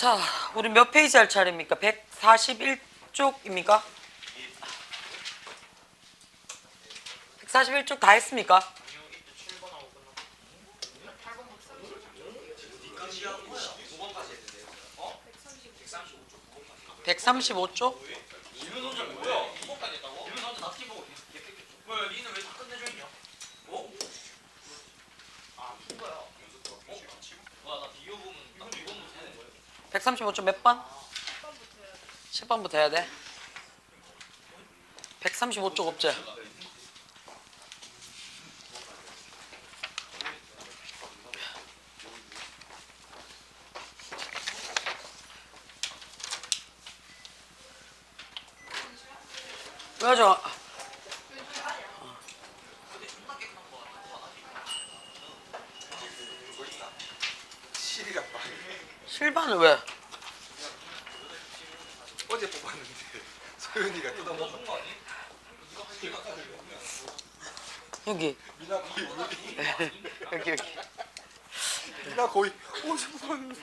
자, 우리 몇 페이지 할 차례입니까? 141쪽입니까? 141쪽 다 했습니까? 135쪽? 백 135쪽 몇 번? 10번부터 해야 돼. 135쪽 없지? 왜죠? 실반을 왜? 어제 뽑았는데 소윤이가 뜯어먹은 거 아니? 여기 여기 나 거의 어제 뽑았는데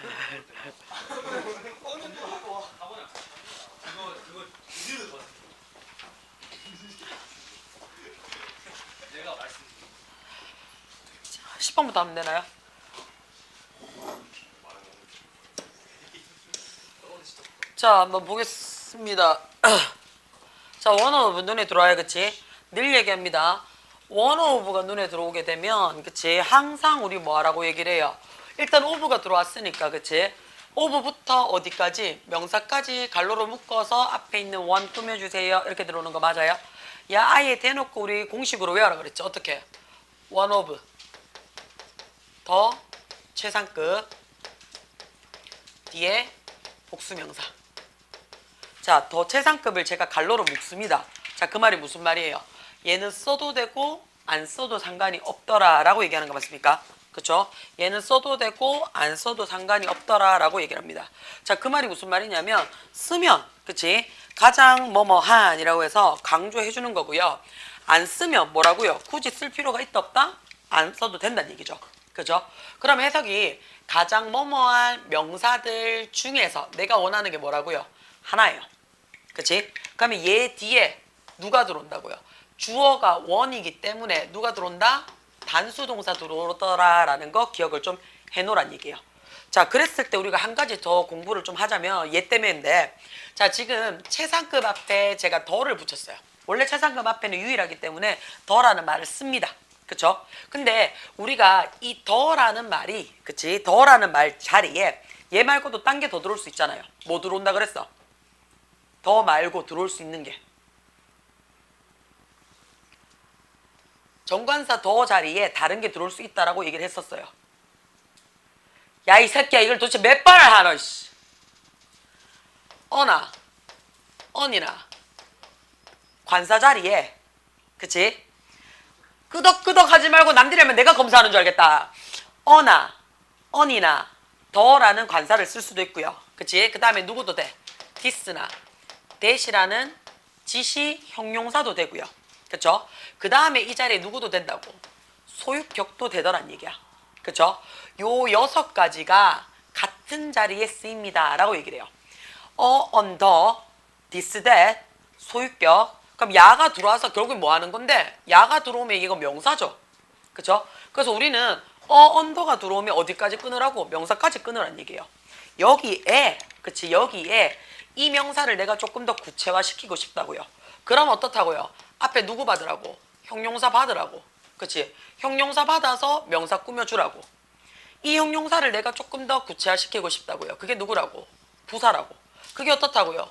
내가 말씀 10번부터 하면 되나요? 자, 한번 보겠습니다. 자, 원오브 눈에 들어와요, 그치? 늘 얘기합니다. 원오브가 눈에 들어오게 되면, 그치? 항상 우리 뭐 하라고 얘기를 해요? 일단 오브가 들어왔으니까, 그치? 오브부터 어디까지? 명사까지 갈로로 묶어서 앞에 있는 원 꾸며주세요. 이렇게 들어오는 거 맞아요? 야, 아예 대놓고 우리 공식으로 외우라 그랬죠? 어떻게? 원오브 더 최상급 뒤에 복수명사. 자, 더 최상급을 제가 갈로로 묶습니다. 자, 그 말이 무슨 말이에요? 얘는 써도 되고 안 써도 상관이 없더라 라고 얘기하는 거 맞습니까? 그쵸? 얘는 써도 되고 안 써도 상관이 없더라 라고 얘기를 합니다. 자, 그 말이 무슨 말이냐면 쓰면, 그치? 가장 뭐뭐한이라고 해서 강조해 주는 거고요. 안 쓰면 뭐라고요? 굳이 쓸 필요가 있다 없다? 안 써도 된다는 얘기죠. 그죠? 그럼 해석이 가장 뭐뭐한 명사들 중에서 내가 원하는 게 뭐라고요? 하나예요. 그치? 그러면 얘 뒤에 누가 들어온다고요? 주어가 원이기 때문에 누가 들어온다? 단수동사 들어오더라라는 거 기억을 좀 해놓으란 얘기예요. 자, 그랬을 때 우리가 한 가지 더 공부를 좀 하자면 얘 때문인데, 자, 지금 최상급 앞에 제가 더를 붙였어요. 원래 최상급 앞에는 유일하기 때문에 더라는 말을 씁니다. 그쵸? 근데 우리가 이 더라는 말이, 그치? 더라는 말 자리에 얘 말고도 딴 게 더 들어올 수 있잖아요. 뭐 들어온다 그랬어? 더 말고 들어올 수 있는 게. 정관사 더 자리에 다른 게 들어올 수 있다라고 얘기를 했었어요. 야, 이 새끼야, 이걸 도대체 몇 번을 하노, 씨. 어나, 언이나, 관사 자리에, 그치? 끄덕끄덕 하지 말고 남들이 하면 내가 검사하는 줄 알겠다. 어나, 언이나, 더라는 관사를 쓸 수도 있고요. 그치? 그 다음에 누구도 돼? 디스나, 대시라는 지시 형용사도 되고요. 그쵸? 그 다음에 이 자리에 누구도 된다고? 소유격도 되더란 얘기야. 그쵸? 요 6가지가 같은 자리에 쓰입니다 라고 얘기를 해요. on the, this, that, 소유격. 그럼 야가 들어와서 결국엔 뭐 하는 건데, 야가 들어오면 이거 명사죠. 그쵸? 그래서 우리는 언더가 들어오면 어디까지 끊으라고? 명사까지 끊으란 얘기예요. 여기에, 그치? 여기에 이 명사를 내가 조금 더 구체화시키고 싶다고요. 그럼 어떻다고요? 앞에 누구 받으라고? 형용사 받으라고. 그치? 형용사 받아서 명사 꾸며주라고. 이 형용사를 내가 조금 더 구체화시키고 싶다고요. 그게 누구라고? 부사라고. 그게 어떻다고요?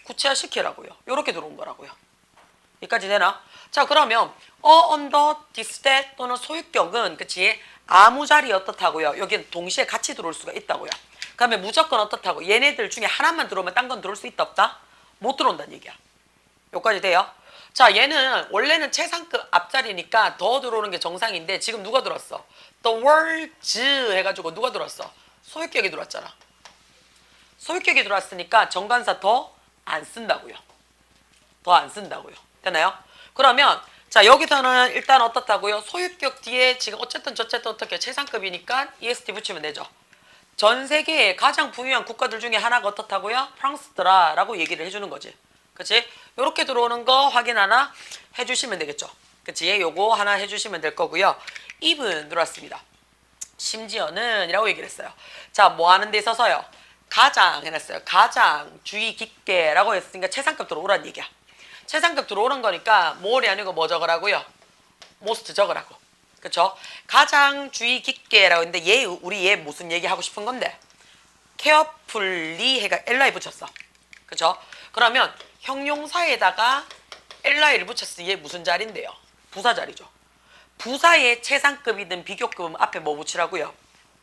구체화시키라고요. 요렇게 들어온 거라고요. 여기까지 되나? 자, 그러면 under, this, that 또는 소유격은, 그치? 아무 자리 어떻다고요? 여기는 동시에 같이 들어올 수가 있다고요. 그러면 무조건 어떻다고? 얘네들 중에 하나만 들어오면 딴 건 들어올 수 있다 없다? 못 들어온다는 얘기야. 여기까지 돼요? 자, 얘는 원래는 최상급 앞자리니까 더 들어오는 게 정상인데 지금 누가 들어왔어? The words 해가지고 누가 들어왔어? 소유격이 들어왔잖아. 소유격이 들어왔으니까 정관사 더 안 쓴다고요. 더 안 쓴다고요. 되나요? 그러면 자, 여기서는 일단 어떻다고요? 소유격 뒤에 지금 어쨌든 어떻게 최상급이니까 EST 붙이면 되죠. 전 세계의 가장 부유한 국가들 중에 하나가 어떻다고요? 프랑스더라라고 얘기를 해주는 거지. 그치? 요렇게 들어오는 거 확인 하나 해주시면 되겠죠. 그치? 요거 하나 해주시면 될 거고요. even 들어왔습니다. 심지어는 이라고 얘기를 했어요. 자, 뭐 하는 데 있어서요? 가장 해놨어요. 가장 주의 깊게라고 했으니까 최상급 들어오란 얘기야. 최상급 들어오는 거니까 more이 아니고 뭐 적으라고요? most 적으라고. 그쵸? 가장 주의 깊게라고 했는데 우리 얘 무슨 얘기 하고 싶은 건데? carefully 해가 li 붙였어. 그쵸? 그러면 형용사에다가 li를 붙였으니 얘 무슨 자리인데요? 부사 자리죠. 부사의 최상급이든 비교급은 앞에 뭐 붙이라고요?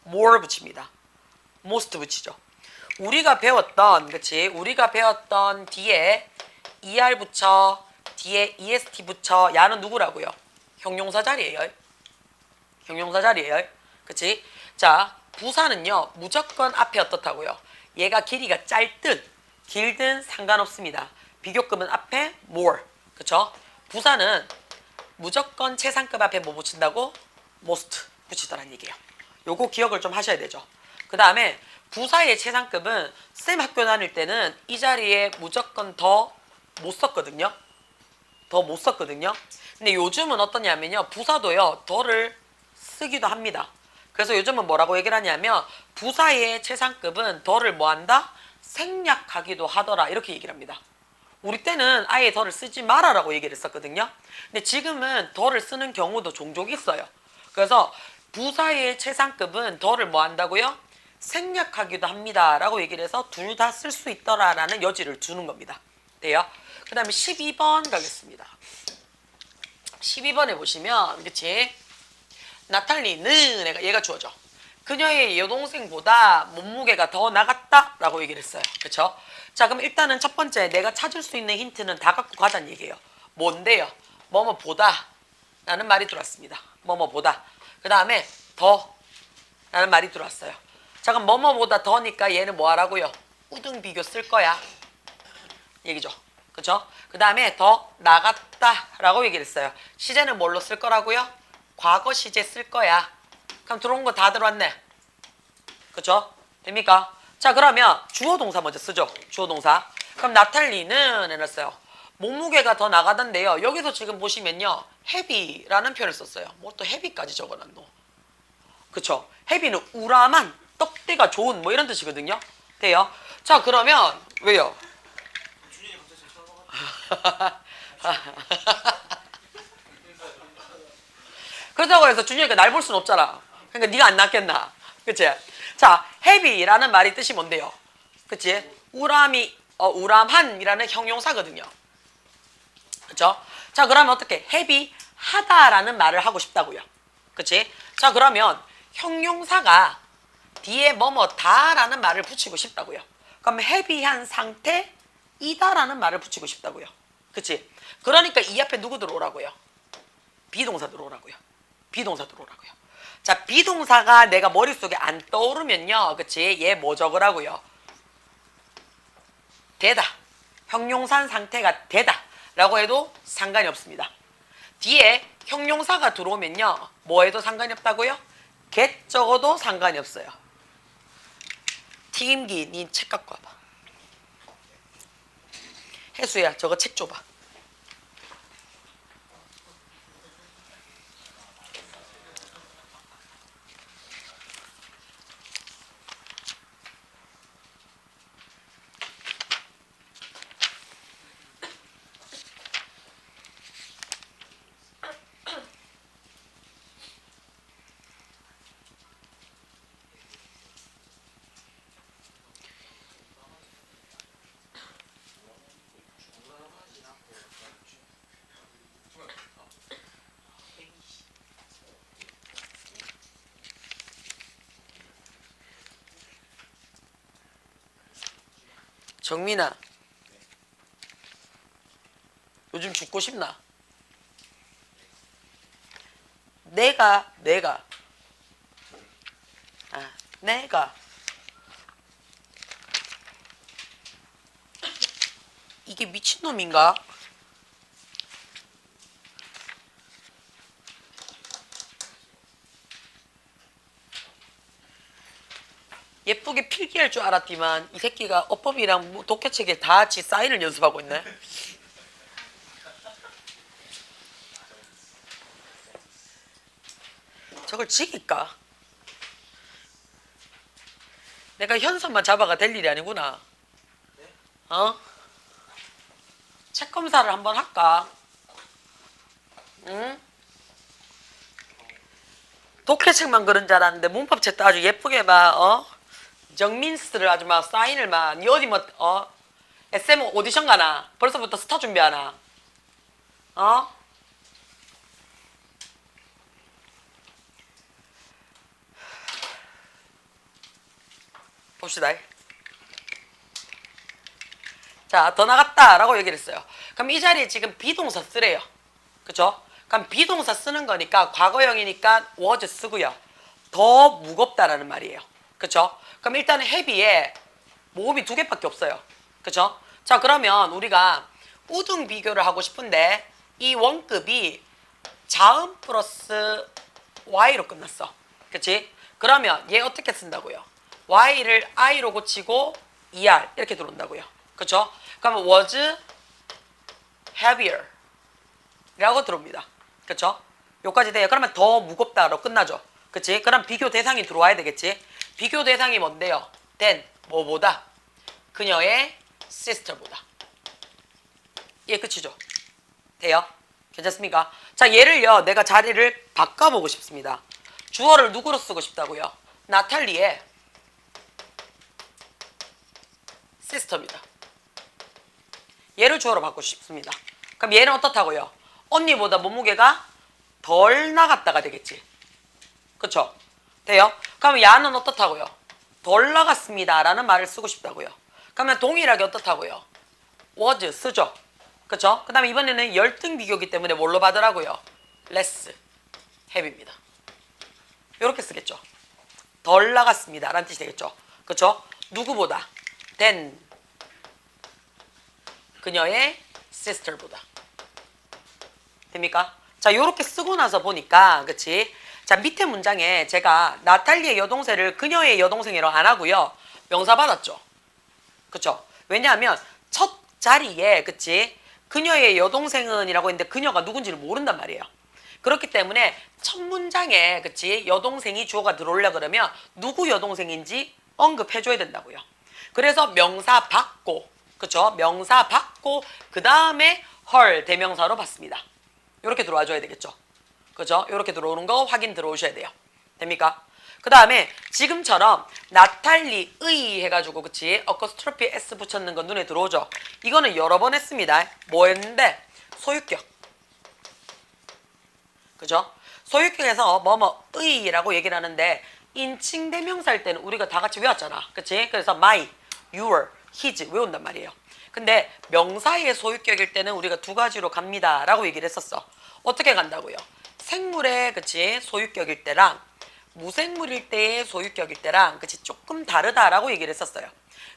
more 붙입니다. most 붙이죠. 우리가 배웠던, 그치? 우리가 배웠던 뒤에 er 붙여, 뒤에 est 붙여, 야는 누구라고요? 형용사 자리예요. 형용사 자리예요. 그치? 자, 부사는요, 무조건 앞에 어떻다고요? 얘가 길이가 짧든, 길든 상관없습니다. 비교급은 앞에 more. 그쵸? 부사는 무조건 최상급 앞에 뭐 붙인다고? most 붙이더란 얘기예요. 요거 기억을 좀 하셔야 되죠. 그 다음에 부사의 최상급은 쌤 학교 다닐 때는 이 자리에 무조건 더 못 썼거든요. 더 못 썼거든요. 근데 요즘은 어떠냐면요. 부사도요. 더를 쓰기도 합니다. 그래서 요즘은 뭐라고 얘기를 하냐면 부사의 최상급은 더를 뭐한다? 생략하기도 하더라. 이렇게 얘기를 합니다. 우리 때는 아예 더를 쓰지 마라라고 얘기를 했었거든요. 근데 지금은 더를 쓰는 경우도 종종 있어요. 그래서 부사의 최상급은 더를 뭐 한다고요? 생략하기도 합니다. 라고 얘기를 해서 둘 다 쓸 수 있더라라는 여지를 두는 겁니다. 돼요? 그 다음에 12번 가겠습니다. 12번에 보시면, 그치? 나탈리는 얘가 주어져. 그녀의 여동생보다 몸무게가 더 나갔다 라고 얘기를 했어요. 그쵸? 자, 그럼 일단은 첫 번째 내가 찾을 수 있는 힌트는 다 갖고 가자는 얘기예요. 뭔데요? 뭐뭐 보다 라는 말이 들어왔습니다. 뭐뭐 보다. 그 다음에 더 라는 말이 들어왔어요. 자, 그럼 뭐뭐 보다 더니까 얘는 뭐 하라고요? 우등 비교 쓸 거야. 얘기죠. 그쵸? 그 다음에 더 나갔다 라고 얘기를 했어요. 시제는 뭘로 쓸 거라고요? 과거 시제 쓸 거야. 그럼 들어온 거 다 들어왔네. 그쵸? 됩니까? 자, 그러면 주어 동사 먼저 쓰죠. 주어 동사. 그럼 나탈리는 해놨어요. 몸무게가 더 나가던데요. 여기서 지금 보시면요. heavy라는 표현을 썼어요. 뭐 또 heavy까지 적어놨노. 그쵸? heavy는 우람한, 떡대가 좋은 뭐 이런 뜻이거든요. 돼요? 자, 그러면 왜요? 그렇다고 해서 준이가 날 볼 수는 없잖아. 그러니까 네가 안 낫겠나. 그치? 자, heavy라는 말이 뜻이 뭔데요? 그치? 우람한이라는 형용사거든요. 그쵸? 자, 그러면 어떻게? heavy하다라는 말을 하고 싶다고요. 그치? 자, 그러면 형용사가 뒤에 뭐뭐다라는 말을 붙이고 싶다고요. 그럼 heavy한 상태이다라는 말을 붙이고 싶다고요. 그치? 그러니까 이 앞에 누구 들어오라고요? 비동사 들어오라고요. 비동사 들어오라고요. 자, 비동사가 내가 머릿속에 안 떠오르면요. 그치? 얘 뭐 적으라고요? 되다. 형용사 상태가 되다. 라고 해도 상관이 없습니다. 뒤에 형용사가 들어오면요. 뭐 해도 상관이 없다고요? get 적어도 상관이 없어요. 튀김기, 니 책 갖고 와봐. 혜수야, 저거 책 줘봐. 정민아, 요즘 죽고 싶나? 내가 이게 미친놈인가? 바둑에 필기할 줄 알았지만 이 새끼가 어법이랑 독해책에 다 같이 사인을 연습하고 있네. 저걸 지킬까? 내가 현선만 잡아가 될 일이 아니구나. 어? 책 검사를 한번 할까? 응? 독해책만 그런 줄 알았는데 문법책도 아주 예쁘게 막 정민스를 아주 막 사인을 막 니 어디 뭐 SM 오디션 가나? 벌써부터 스타 준비하나? 봅시다. 자, 더 나갔다라고 얘기를 했어요. 그럼 이 자리에 지금 비동사 쓰래요. 그쵸? 그럼 비동사 쓰는 거니까 과거형이니까 was 쓰고요. 더 무겁다라는 말이에요. 그쵸? 그럼 일단 heavy에 모음이 2개밖에 없어요. 그쵸? 자, 그러면 우리가 우등 비교를 하고 싶은데 이 원급이 자음 플러스 y로 끝났어. 그치? 그러면 얘 어떻게 쓴다고요? y를 i로 고치고 er 이렇게 들어온다고요. 그쵸? 그러면 was heavier 라고 들어옵니다. 그쵸? 요까지 돼요. 그러면 더 무겁다로 끝나죠. 그치? 그럼 비교 대상이 들어와야 되겠지? 비교 대상이 뭔데요? than 뭐보다? 그녀의 sister보다. 예, 끝이죠. 돼요? 괜찮습니까? 자, 얘를요, 내가 자리를 바꿔보고 싶습니다. 주어를 누구로 쓰고 싶다고요? 나탈리의 sister입니다. 얘를 주어로 바꾸고 싶습니다. 그럼 얘는 어떻다고요? 언니보다 몸무게가 덜 나갔다가 되겠지. 그쵸? 돼요? 그럼 야는 어떻다고요? 덜 나갔습니다 라는 말을 쓰고 싶다고요. 그러면 동일하게 어떻다고요? was 쓰죠. 그쵸? 그 다음에 이번에는 열등 비교기 때문에 뭘로 받으라고요? less heavy입니다. 이렇게 쓰겠죠. 덜 나갔습니다 라는 뜻이 되겠죠. 그쵸? 누구보다? than 그녀의 sister보다. 됩니까? 자, 요렇게 쓰고 나서 보니까, 그치? 자, 밑에 문장에 제가 나탈리의 여동생을 그녀의 여동생이라고 안 하고요. 명사 받았죠? 그쵸? 왜냐하면 첫 자리에, 그치? 그녀의 여동생은 이라고 했는데 그녀가 누군지를 모른단 말이에요. 그렇기 때문에 첫 문장에, 그치? 여동생이 주어가 들어오려 그러면 누구 여동생인지 언급해줘야 된다고요. 그래서 명사 받고, 그쵸? 명사 받고 그 다음에 her 대명사로 받습니다. 이렇게 들어와줘야 되겠죠. 그죠? 이렇게 들어오는 거 확인 들어오셔야 돼요. 됩니까? 그 다음에 지금처럼 나탈리의 해가지고 그치? 어커스트로피 s 붙였는 거 눈에 들어오죠. 이거는 여러 번 했습니다. 뭐 했는데? 소유격. 그죠? 소유격에서 뭐뭐의라고 얘기를 하는데 인칭 대명사일 때는 우리가 다 같이 외웠잖아. 그치? 그래서 my, your, his 외운단 말이에요. 근데 명사의 소유격일 때는 우리가 두 가지로 갑니다 라고 얘기를 했었어. 어떻게 간다고요? 생물의 그치 소유격일 때랑 무생물일 때의 소유격일 때랑 그치 조금 다르다라고 얘기를 했었어요.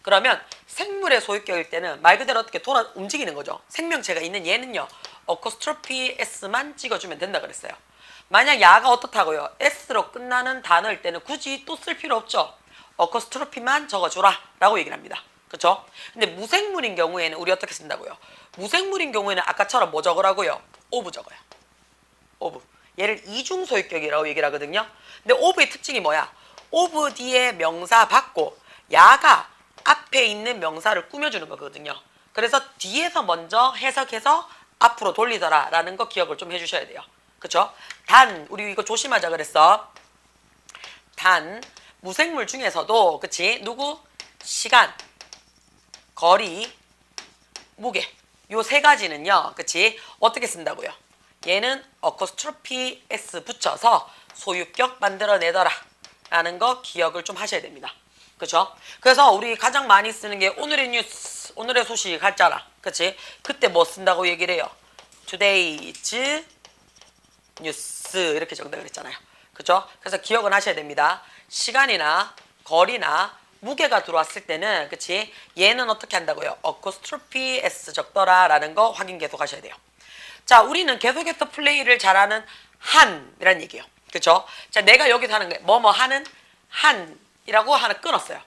그러면 생물의 소유격일 때는 말 그대로 어떻게 돌아 움직이는 거죠. 생명체가 있는 얘는요 어코스트로피 s만 찍어주면 된다 그랬어요. 만약 야가 어떻다고요? s로 끝나는 단어일 때는 굳이 또 쓸 필요 없죠. 어코스트로피만 적어줘라 라고 얘기를 합니다. 그쵸? 근데 무생물인 경우에는 우리 어떻게 쓴다고요? 무생물인 경우에는 아까처럼 뭐 적으라고요? of 적어요. of. 얘를 이중소유격이라고 얘기를 하거든요. 근데 of의 특징이 뭐야? of 뒤에 명사 받고 야가 앞에 있는 명사를 꾸며주는 거거든요. 그래서 뒤에서 먼저 해석해서 앞으로 돌리더라 라는 거 기억을 좀 해주셔야 돼요. 그쵸? 단, 우리 이거 조심하자 그랬어. 단, 무생물 중에서도 그치? 누구? 시간, 거리, 무게 요 세 가지는요. 그치? 어떻게 쓴다고요? 얘는 어코스트로피 s 붙여서 소유격 만들어내더라 라는 거 기억을 좀 하셔야 됩니다. 그쵸? 그래서 우리 가장 많이 쓰는 게 오늘의 뉴스, 오늘의 소식 할자라. 그치? 그때 뭐 쓴다고 얘기를 해요? today's 뉴스 이렇게 적는다 그랬잖아요. 그쵸? 그래서 기억은 하셔야 됩니다. 시간이나 거리나 무게가 들어왔을 때는 그치? 얘는 어떻게 한다고요? 어코스트로피 s 적더라 라는 거 확인 계속 하셔야 돼요. 자, 우리는 계속해서 플레이를 잘하는 한이란 얘기예요. 그쵸? 자, 내가 여기서 하는 게 뭐뭐 하는 한이라고 하나 끊었어요.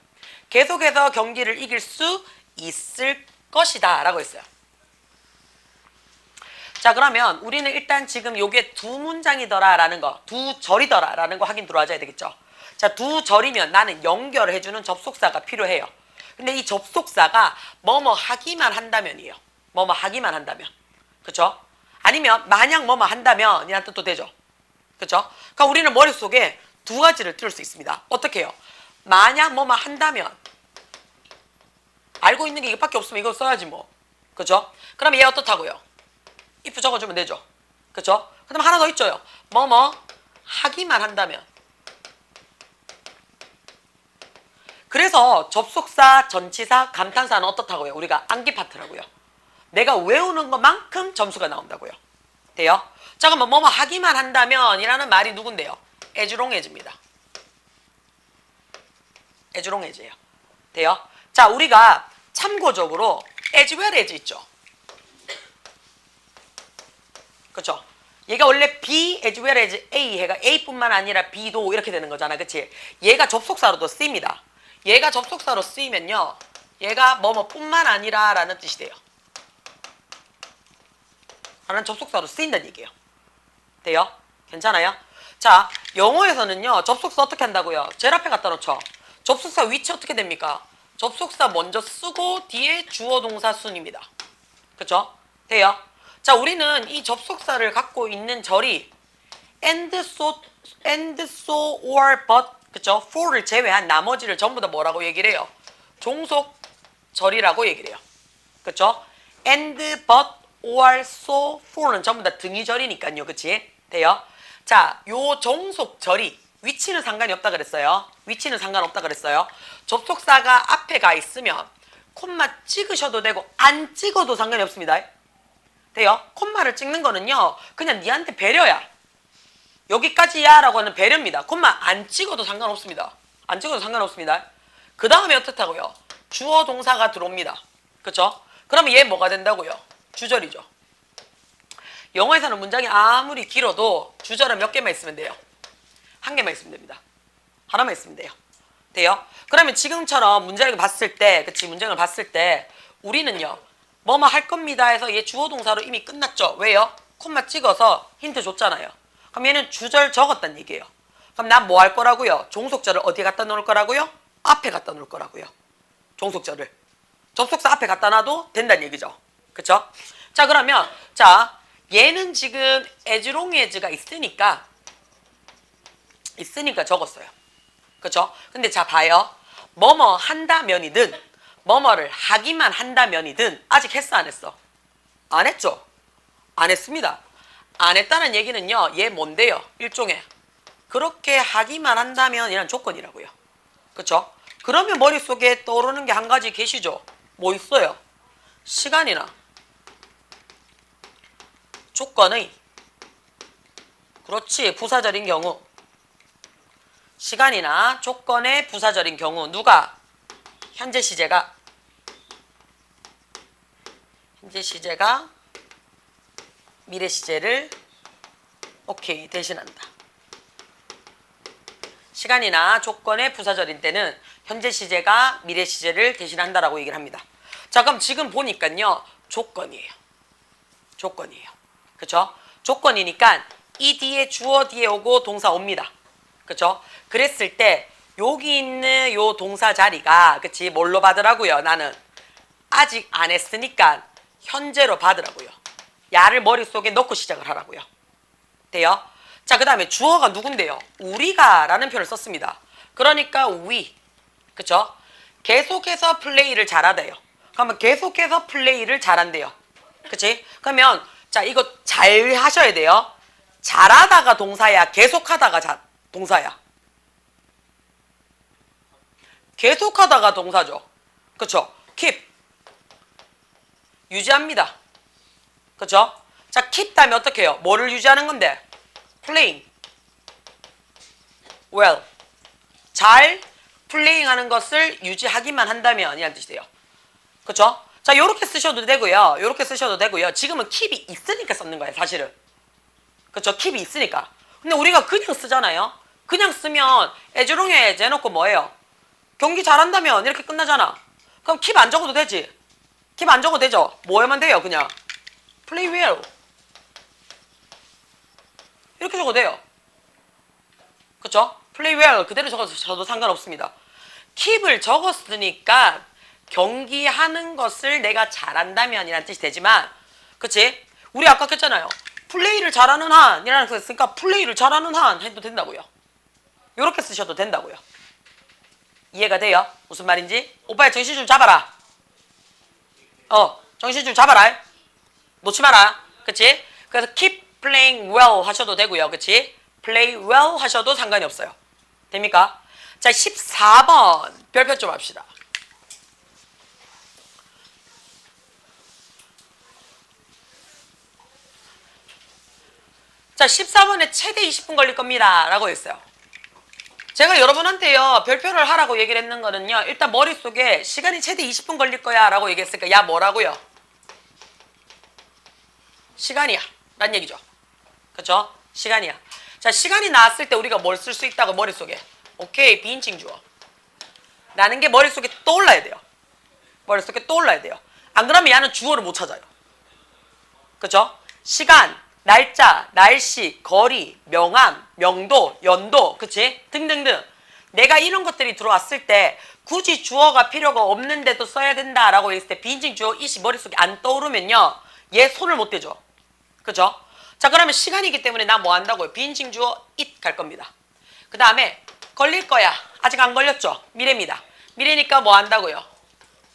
계속해서 경기를 이길 수 있을 것이다 라고 했어요. 자, 그러면 우리는 일단 지금 요게 두 문장이더라 라는 거, 두 절이더라 라는 거 확인 들어와줘야 되겠죠. 자, 두 절이면 나는 연결해주는 접속사가 필요해요. 근데 이 접속사가 뭐뭐 하기만 한다면이에요. 뭐뭐 하기만 한다면. 그쵸? 아니면 만약 뭐뭐 한다면 이란 뜻도 되죠. 그쵸? 그러니까 우리는 머릿속에 두 가지를 띄울 수 있습니다. 어떻게 해요? 만약 뭐뭐 한다면 알고 있는 게 이것밖에 없으면 이거 써야지 뭐. 그쵸? 그럼 얘 어떻다고요? if 적어주면 되죠. 그쵸? 그 다음 하나 더 있죠요. 뭐뭐 하기만 한다면. 그래서 접속사, 전치사, 감탄사는 어떻다고요? 우리가 암기 파트라고요. 내가 외우는 것만큼 점수가 나온다고요. 돼요? 자, 그러면 뭐뭐 하기만 한다면 이라는 말이 누군데요? as long as입니다. as long as예요. 돼요? 자, 우리가 참고적으로 as well as 있죠. 그쵸? 얘가 원래 B as well as A 해가 A뿐만 아니라 B도 이렇게 되는 거잖아. 그치? 얘가 접속사로도 쓰입니다. 얘가 접속사로 쓰이면요. 얘가 뭐뭐뿐만 아니라 라는 뜻이 돼요. 라는 접속사로 쓰인다는 얘기예요. 돼요? 괜찮아요? 자, 영어에서는요. 접속사 어떻게 한다고요? 제일 앞에 갖다 놓죠. 접속사 위치 어떻게 됩니까? 접속사 먼저 쓰고 뒤에 주어 동사 순입니다. 그쵸? 돼요? 자, 우리는 이 접속사를 갖고 있는 절이 and so or but 그쵸? for를 제외한 나머지를 전부 다 뭐라고 얘기를 해요? 종속절이라고 얘기를 해요. 그쵸? and, but, or, so, for는 전부 다 등위절이니까요. 그치? 돼요? 자, 요 종속절이 위치는 상관이 없다 그랬어요. 위치는 상관없다 그랬어요. 접속사가 앞에 가 있으면 콤마 찍으셔도 되고 안 찍어도 상관이 없습니다. 돼요? 콤마를 찍는 거는요. 그냥 니한테 배려야. 여기까지야 라고 하는 배려입니다. 콤마 안 찍어도 상관없습니다. 안 찍어도 상관없습니다. 그 다음에 어떻다고요? 주어 동사가 들어옵니다. 그쵸? 그러면 얘 뭐가 된다고요? 주절이죠. 영어에서는 문장이 아무리 길어도 주절은 몇 개만 있으면 돼요? 한 개만 있으면 됩니다. 하나만 있으면 돼요. 돼요? 그러면 지금처럼 문장을 봤을 때, 그치? 문장을 봤을 때 우리는요. 뭐뭐 할 겁니다 해서 얘 주어 동사로 이미 끝났죠. 왜요? 콤마 찍어서 힌트 줬잖아요. 그럼 얘는 주절 적었단 얘기예요. 그럼 난 뭐 할 거라고요? 종속절을 어디에 갖다 놓을 거라고요? 앞에 갖다 놓을 거라고요. 종속절을. 접속사 앞에 갖다 놔도 된다는 얘기죠. 그쵸? 자, 그러면 자 얘는 지금 as long as가 있으니까 적었어요. 그쵸? 근데 자 봐요. 뭐뭐 한다면이든 뭐뭐를 하기만 한다면이든 아직 했어 안 했어? 안 했죠? 안 했습니다. 안 했다는 얘기는요. 얘 뭔데요? 일종의 그렇게 하기만 한다면 이란 조건이라고요. 그쵸? 그러면 머릿속에 떠오르는 게 한 가지 계시죠? 뭐 있어요? 시간이나 조건의 그렇지 부사절인 경우 시간이나 조건의 부사절인 경우 누가? 현재 시제가 미래 시제를 오케이 대신한다. 시간이나 조건의 부사절인 때는 현재 시제가 미래 시제를 대신한다라고 얘기를 합니다. 자, 그럼 지금 보니까요. 조건이에요. 그쵸? 조건이니까 이 뒤에 주어 뒤에 오고 동사 옵니다. 그쵸? 그랬을 때 여기 있는 요 동사 자리가 그치? 뭘로 받으라고요? 나는 아직 안 했으니까 현재로 받으라고요. 야를 머릿속에 넣고 시작을 하라고요. 돼요? 자, 그 다음에 주어가 누군데요? 우리가 라는 표현을 썼습니다. 그러니까 we. 그쵸? 계속해서 플레이를 잘하대요. 그러면 계속해서 플레이를 잘한대요. 그치? 그러면 자 이거 잘 하셔야 돼요. 잘하다가 동사야? 계속하다가 동사야? 계속하다가 동사죠. 그쵸? keep. 유지합니다. 그쵸? 자, keep 다음에 어떻게 해요? 뭐를 유지하는 건데? playing. well. 잘 플레잉 하는 것을 유지하기만 한다면 이란 뜻이 돼요. 그쵸? 자, 요렇게 쓰셔도 되고요. 요렇게 쓰셔도 되고요. 지금은 keep이 있으니까 썼는 거예요, 사실은. 그쵸? keep이 있으니까. 근데 우리가 그냥 쓰잖아요. 그냥 쓰면 as long as 해놓고 뭐예요? 경기 잘한다면 이렇게 끝나잖아. 그럼 킵 안 적어도 되지. 킵 안 적어도 되죠. 뭐 하면 돼요? 그냥 play well 이렇게 적어도 돼요. 그쵸? play well 그대로 적어도 상관없습니다. 킵을 적었으니까 경기하는 것을 내가 잘한다면 이라는 뜻이 되지만, 그치? 우리 아까 했잖아요. 플레이를 잘하는 한 이라는 뜻이 있으니까 플레이를 잘하는 한 해도 된다고요. 이렇게 쓰셔도 된다고요. 이해가 돼요? 무슨 말인지? 오빠야 정신 좀 잡아라. 정신 좀 잡아라. 놓지 마라. 그치? 그래서 keep playing well 하셔도 되고요. 그치? play well 하셔도 상관이 없어요. 됩니까? 자, 14번 별표 좀 합시다. 자, 14번에 최대 20분 걸릴 겁니다 라고 했어요. 제가 여러분한테요 별표를 하라고 얘기를 했는 거는요, 일단 머릿속에 시간이 최대 20분 걸릴 거야 라고 얘기했으니까 야 뭐라고요? 시간이야 라는 얘기죠. 그쵸? 시간이야. 자, 시간이 나왔을 때 우리가 뭘 쓸 수 있다고 머릿속에, 오케이 비인칭 주어 라는 게 머릿속에 떠올라야 돼요. 머릿속에 떠올라야 돼요. 안 그러면 얘는 주어를 못 찾아요. 그쵸? 시간, 날짜, 날씨, 거리, 명암, 명도, 연도, 그치? 등등등. 내가 이런 것들이 들어왔을 때 굳이 주어가 필요가 없는데도 써야 된다라고 했을 때 비인칭 주어 it이 머릿속에 안 떠오르면요, 얘 손을 못 대죠. 그죠? 자, 그러면 시간이기 때문에 나 뭐 한다고요? 비인칭 주어 it 갈 겁니다. 그 다음에 걸릴 거야. 아직 안 걸렸죠? 미래입니다. 미래니까 뭐 한다고요?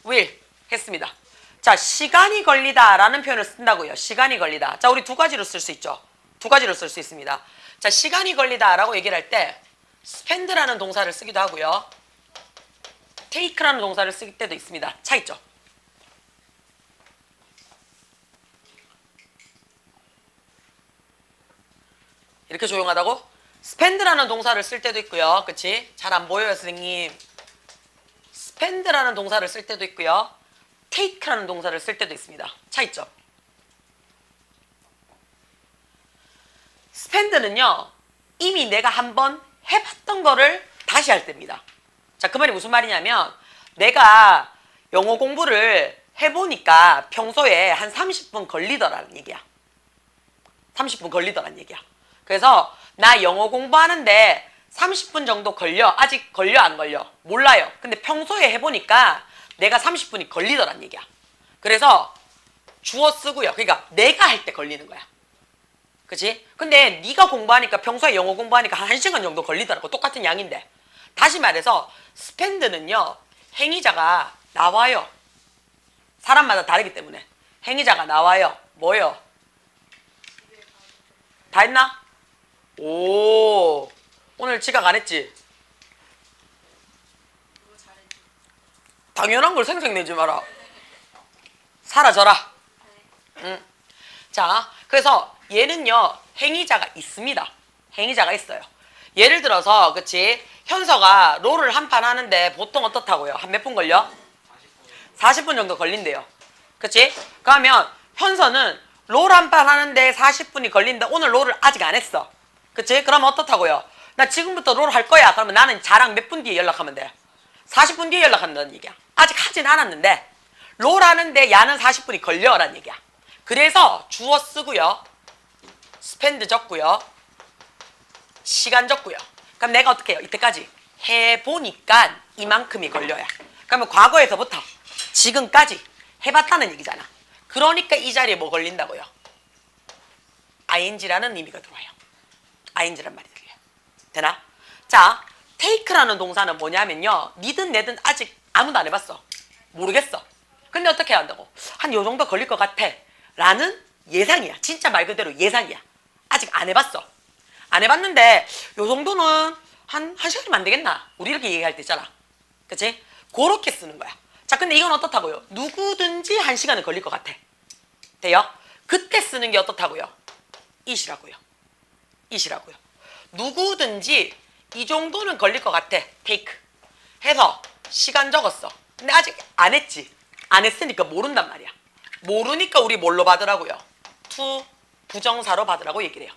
will 했습니다. 자, 시간이 걸리다 라는 표현을 쓴다고요. 시간이 걸리다. 자, 우리 두 가지로 쓸 수 있죠. 두 가지로 쓸 수 있습니다. 자, 시간이 걸리다 라고 얘기를 할 때 spend라는 동사를 쓰기도 하고요, take라는 동사를 쓸 때도 있습니다. 차 있죠? 이렇게 조용하다고? spend라는 동사를 쓸 때도 있고요. 그치? 잘 안 보여요, 선생님. spend라는 동사를 쓸 때도 있고요, take라는 동사를 쓸 때도 있습니다. 차 있죠? spend는요, 이미 내가 한번 해봤던 거를 다시 할 때입니다. 자, 그 말이 무슨 말이냐면, 내가 영어 공부를 해보니까 평소에 한 30분 걸리더라는 얘기야. 30분 걸리더라는 얘기야. 그래서 나 영어 공부하는데 30분 정도 걸려. 아직 걸려 안 걸려? 몰라요. 근데 평소에 해보니까 내가 30분이 걸리더란 얘기야. 그래서 주어 쓰고요. 그러니까 내가 할 때 걸리는 거야. 그치? 근데 네가 공부하니까, 평소에 영어 공부하니까 한 1시간 정도 걸리더라고. 똑같은 양인데. 다시 말해서 spend는요, 행위자가 나와요. 사람마다 다르기 때문에 행위자가 나와요. 뭐요? 다 했나? 오, 오늘 지각 안 했지? 당연한 걸 생색내지 마라. 사라져라. 응. 자, 그래서 얘는요, 행위자가 있습니다. 행위자가 있어요. 예를 들어서, 그치? 현서가 롤을 한 판 하는데 보통 어떻다고요? 한 몇 분 걸려? 40분 정도 걸린대요. 그치? 그러면 현서는 롤 한 판 하는데 40분이 걸린다. 오늘 롤을 아직 안 했어. 그치? 그러면 어떻다고요? 나 지금부터 롤 할 거야. 그러면 나는 자랑 몇 분 뒤에 연락하면 돼? 40분 뒤에 연락한다는 얘기야. 아직 하진 않았는데 롤 하는데 야는 40분이 걸려라는 얘기야. 그래서 주어 쓰고요, spend 적고요, 시간 적고요. 그럼 내가 어떻게 해요? 이때까지 해보니까 이만큼이 걸려야. 그러면 과거에서부터 지금까지 해봤다는 얘기잖아. 그러니까 이 자리에 뭐 걸린다고요? ing라는 의미가 들어와요. ing란 말이 들려요. 되나? 자, take라는 동사는 뭐냐면요, 니든 내든 아직 아무도 안 해봤어. 모르겠어. 근데 어떻게 해야 한다고? 한 요 정도 걸릴 것 같아 라는 예상이야. 진짜 말 그대로 예상이야. 아직 안 해봤어. 안 해봤는데 요 정도는 한 시간이면 안 되겠나? 우리 이렇게 얘기할 때 있잖아. 그치? 그렇게 쓰는 거야. 자, 근데 이건 어떻다고요? 누구든지 1시간은 걸릴 것 같아. 돼요? 그때 쓰는 게 어떻다고요? it이라고요. it이라고요. 누구든지 이 정도는 걸릴 것 같아. take 해서 시간 적었어. 근데 아직 안 했지. 안 했으니까 모른단 말이야. 모르니까 우리 뭘로 받으라고요? to 부정사로 받으라고 얘기를 해요.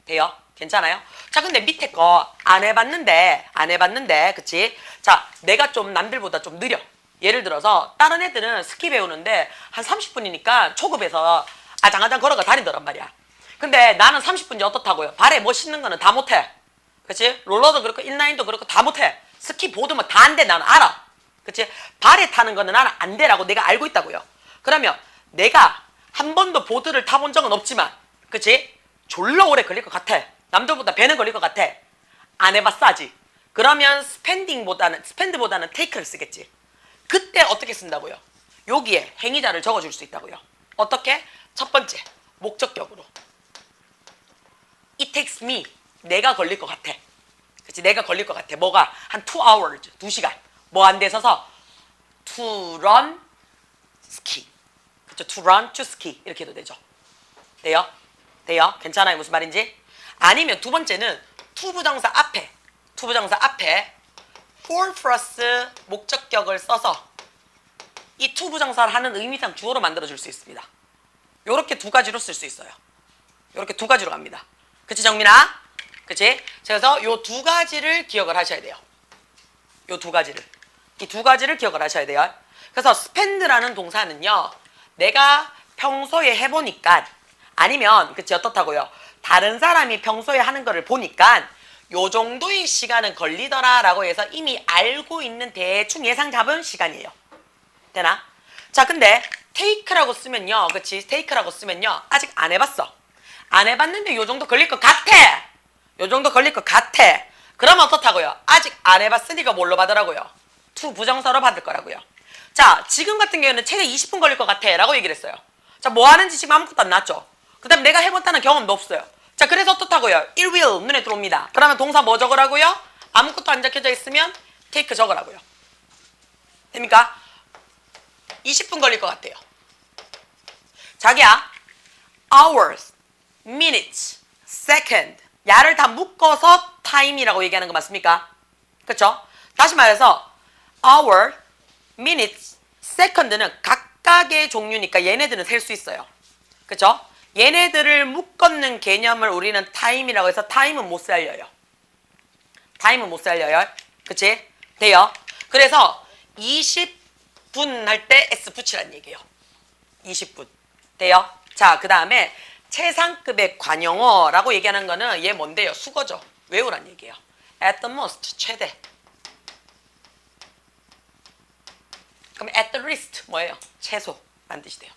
돼요? 괜찮아요? 자, 근데 밑에 거 안 해봤는데, 그치? 자, 내가 좀 남들보다 좀 느려. 예를 들어서 다른 애들은 스키 배우는데 한 30분이니까 초급에서 아장아장 걸어가 다니더란 말이야. 근데 나는 30분이 어떻다고요? 발에 뭐 싣는 거는 다 못해. 그치? 롤러도 그렇고 인라인도 그렇고 다 못해. 스키 보드면 다 안 돼. 나는 알아. 그치? 발에 타는 거는 나는 안 돼라고 내가 알고 있다고요. 그러면 내가 한 번도 보드를 타본 적은 없지만, 그치? 졸라 오래 걸릴 것 같아. 남들보다 배는 걸릴 것 같아. 안 해봤어 아직. 그러면 스펜드보다는 테이크를 쓰겠지. 그때 어떻게 쓴다고요? 여기에 행위자를 적어줄 수 있다고요. 어떻게? 첫 번째, 목적격으로. It takes me. 내가 걸릴 것 같아. 그치? 내가 걸릴 것 같아. 뭐가? 한 2 hours, 2시간. 뭐 안 돼 있어서 to run ski. 그쵸? to run to ski. 이렇게 해도 되죠. 돼요? 돼요? 괜찮아요? 무슨 말인지? 아니면 두 번째는 to 부정사 앞에 for 플러스 목적격을 써서 이 to 부정사를 하는 의미상 주어로 만들어줄 수 있습니다. 요렇게 두 가지로 쓸 수 있어요. 요렇게 두 가지로 갑니다. 그치 정민아? 그치? 그래서 요 두 가지를 기억을 하셔야 돼요. 요 두 가지를. 이 두 가지를 기억을 하셔야 돼요. 그래서 spend라는 동사는요. 내가 평소에 해보니까 아니면 그치 어떻다고요? 다른 사람이 평소에 하는 거를 보니까 요 정도의 시간은 걸리더라 라고 해서 이미 알고 있는 대충 예상 잡은 시간이에요. 되나? 자 근데 take라고 쓰면요. 그치? take라고 쓰면요. 아직 안 해봤어. 안 해봤는데 요 정도 걸릴 것 같아. 요 정도 걸릴 것 같아. 그러면 어떻다고요? 아직 안 해봤으니까 뭘로 받으라고요? to 부정사로 받을 거라고요. 자 지금 같은 경우에는 최대 20분 걸릴 것 같아 라고 얘기를 했어요. 자 뭐 하는지 지금 아무것도 안 나왔죠. 그 다음에 내가 해봤다는 경험도 없어요. 자 그래서 어떻다고요? it will 눈에 들어옵니다. 그러면 동사 뭐 적으라고요? 아무것도 안 적혀져 있으면 take 적으라고요. 됩니까? 20분 걸릴 것 같아요. 자기야 hours, minutes, second 야를 다 묶어서 time이라고 얘기하는 거 맞습니까? 그쵸? 다시 말해서 hour, minutes, second는 각각의 종류니까 얘네들은 셀 수 있어요. 그쵸? 얘네들을 묶었는 개념을 우리는 time이라고 해서 time은 못 살려요. time은 못 살려요. 그치? 돼요? 그래서 20분 할 때 S 붙이란 얘기예요. 20분. 돼요? 자, 그 다음에 최상급의 관용어라고 얘기하는 거는 얘 뭔데요? 수거죠. 외우란 얘기예요. At the most, 최대. 그럼 at the least 뭐예요? 최소. 라는 뜻이 돼요.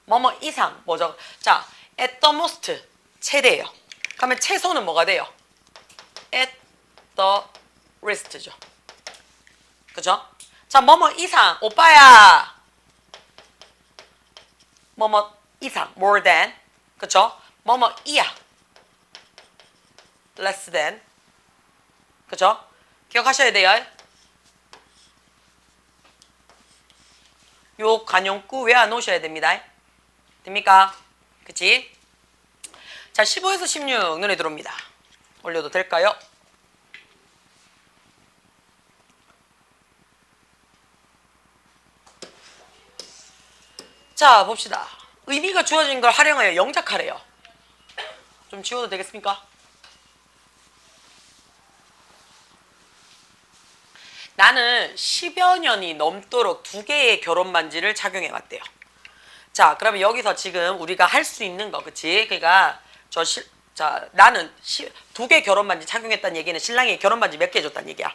뭐뭐 이상 뭐죠? 자, at the most, 최대예요. 그러면 최소는 뭐가 돼요? at the least죠. 그죠? 자, 뭐뭐 이상, 오빠야. 뭐뭐 이상, more than. 그쵸? 뭐뭐 이야. less than. 그쵸? 기억하셔야 돼요. 요 관용구 외워 놓으셔야 됩니다. 됩니까? 그치? 자, 15에서 16 눈에 들어옵니다. 올려도 될까요? 자, 봅시다. 의미가 주어진 걸 활용하여 영작하래요. 좀 지워도 되겠습니까? 나는 10여 년이 넘도록 2개의 결혼 반지를 착용해 왔대요. 자, 그러면 여기서 지금 우리가 할 수 있는 거, 그치? 그러니까 나는 2개 결혼 반지 착용했다는 얘기는 신랑이 결혼 반지 몇 개 해줬다는 얘기야.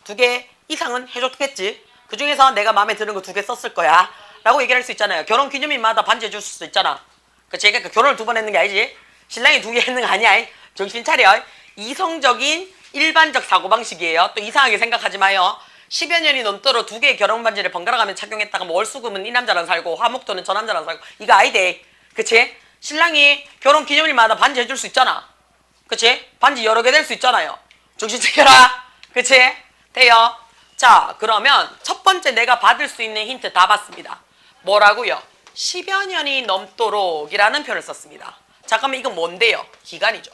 2개 이상은 해줬겠지. 그 중에서 내가 마음에 드는 거 2개 썼을 거야. 라고 얘기를 할 수 있잖아요. 결혼 기념일마다 반지 해줄 수 있잖아. 그치? 그러니까 결혼을 2번 했는 게 아니지. 신랑이 2개 했는 거 아니야. 정신 차려. 이성적인 일반적 사고방식이에요. 또 이상하게 생각하지 마요. 10여 년이 넘도록 2개의 결혼 반지를 번갈아가며 착용했다가 뭐 월수금은 이 남자랑 살고 화목토는 저 남자랑 살고 이거 아이데. 그치? 신랑이 결혼 기념일마다 반지 해줄 수 있잖아. 그치? 반지 여러 개 될 수 있잖아요. 정신 차려라. 그치? 돼요. 자, 그러면 첫 번째 내가 받을 수 있는 힌트 다 봤습니다. 뭐라고요? 10여 년이 넘도록 이라는 표현을 썼습니다. 잠깐만 이건 뭔데요? 기간이죠.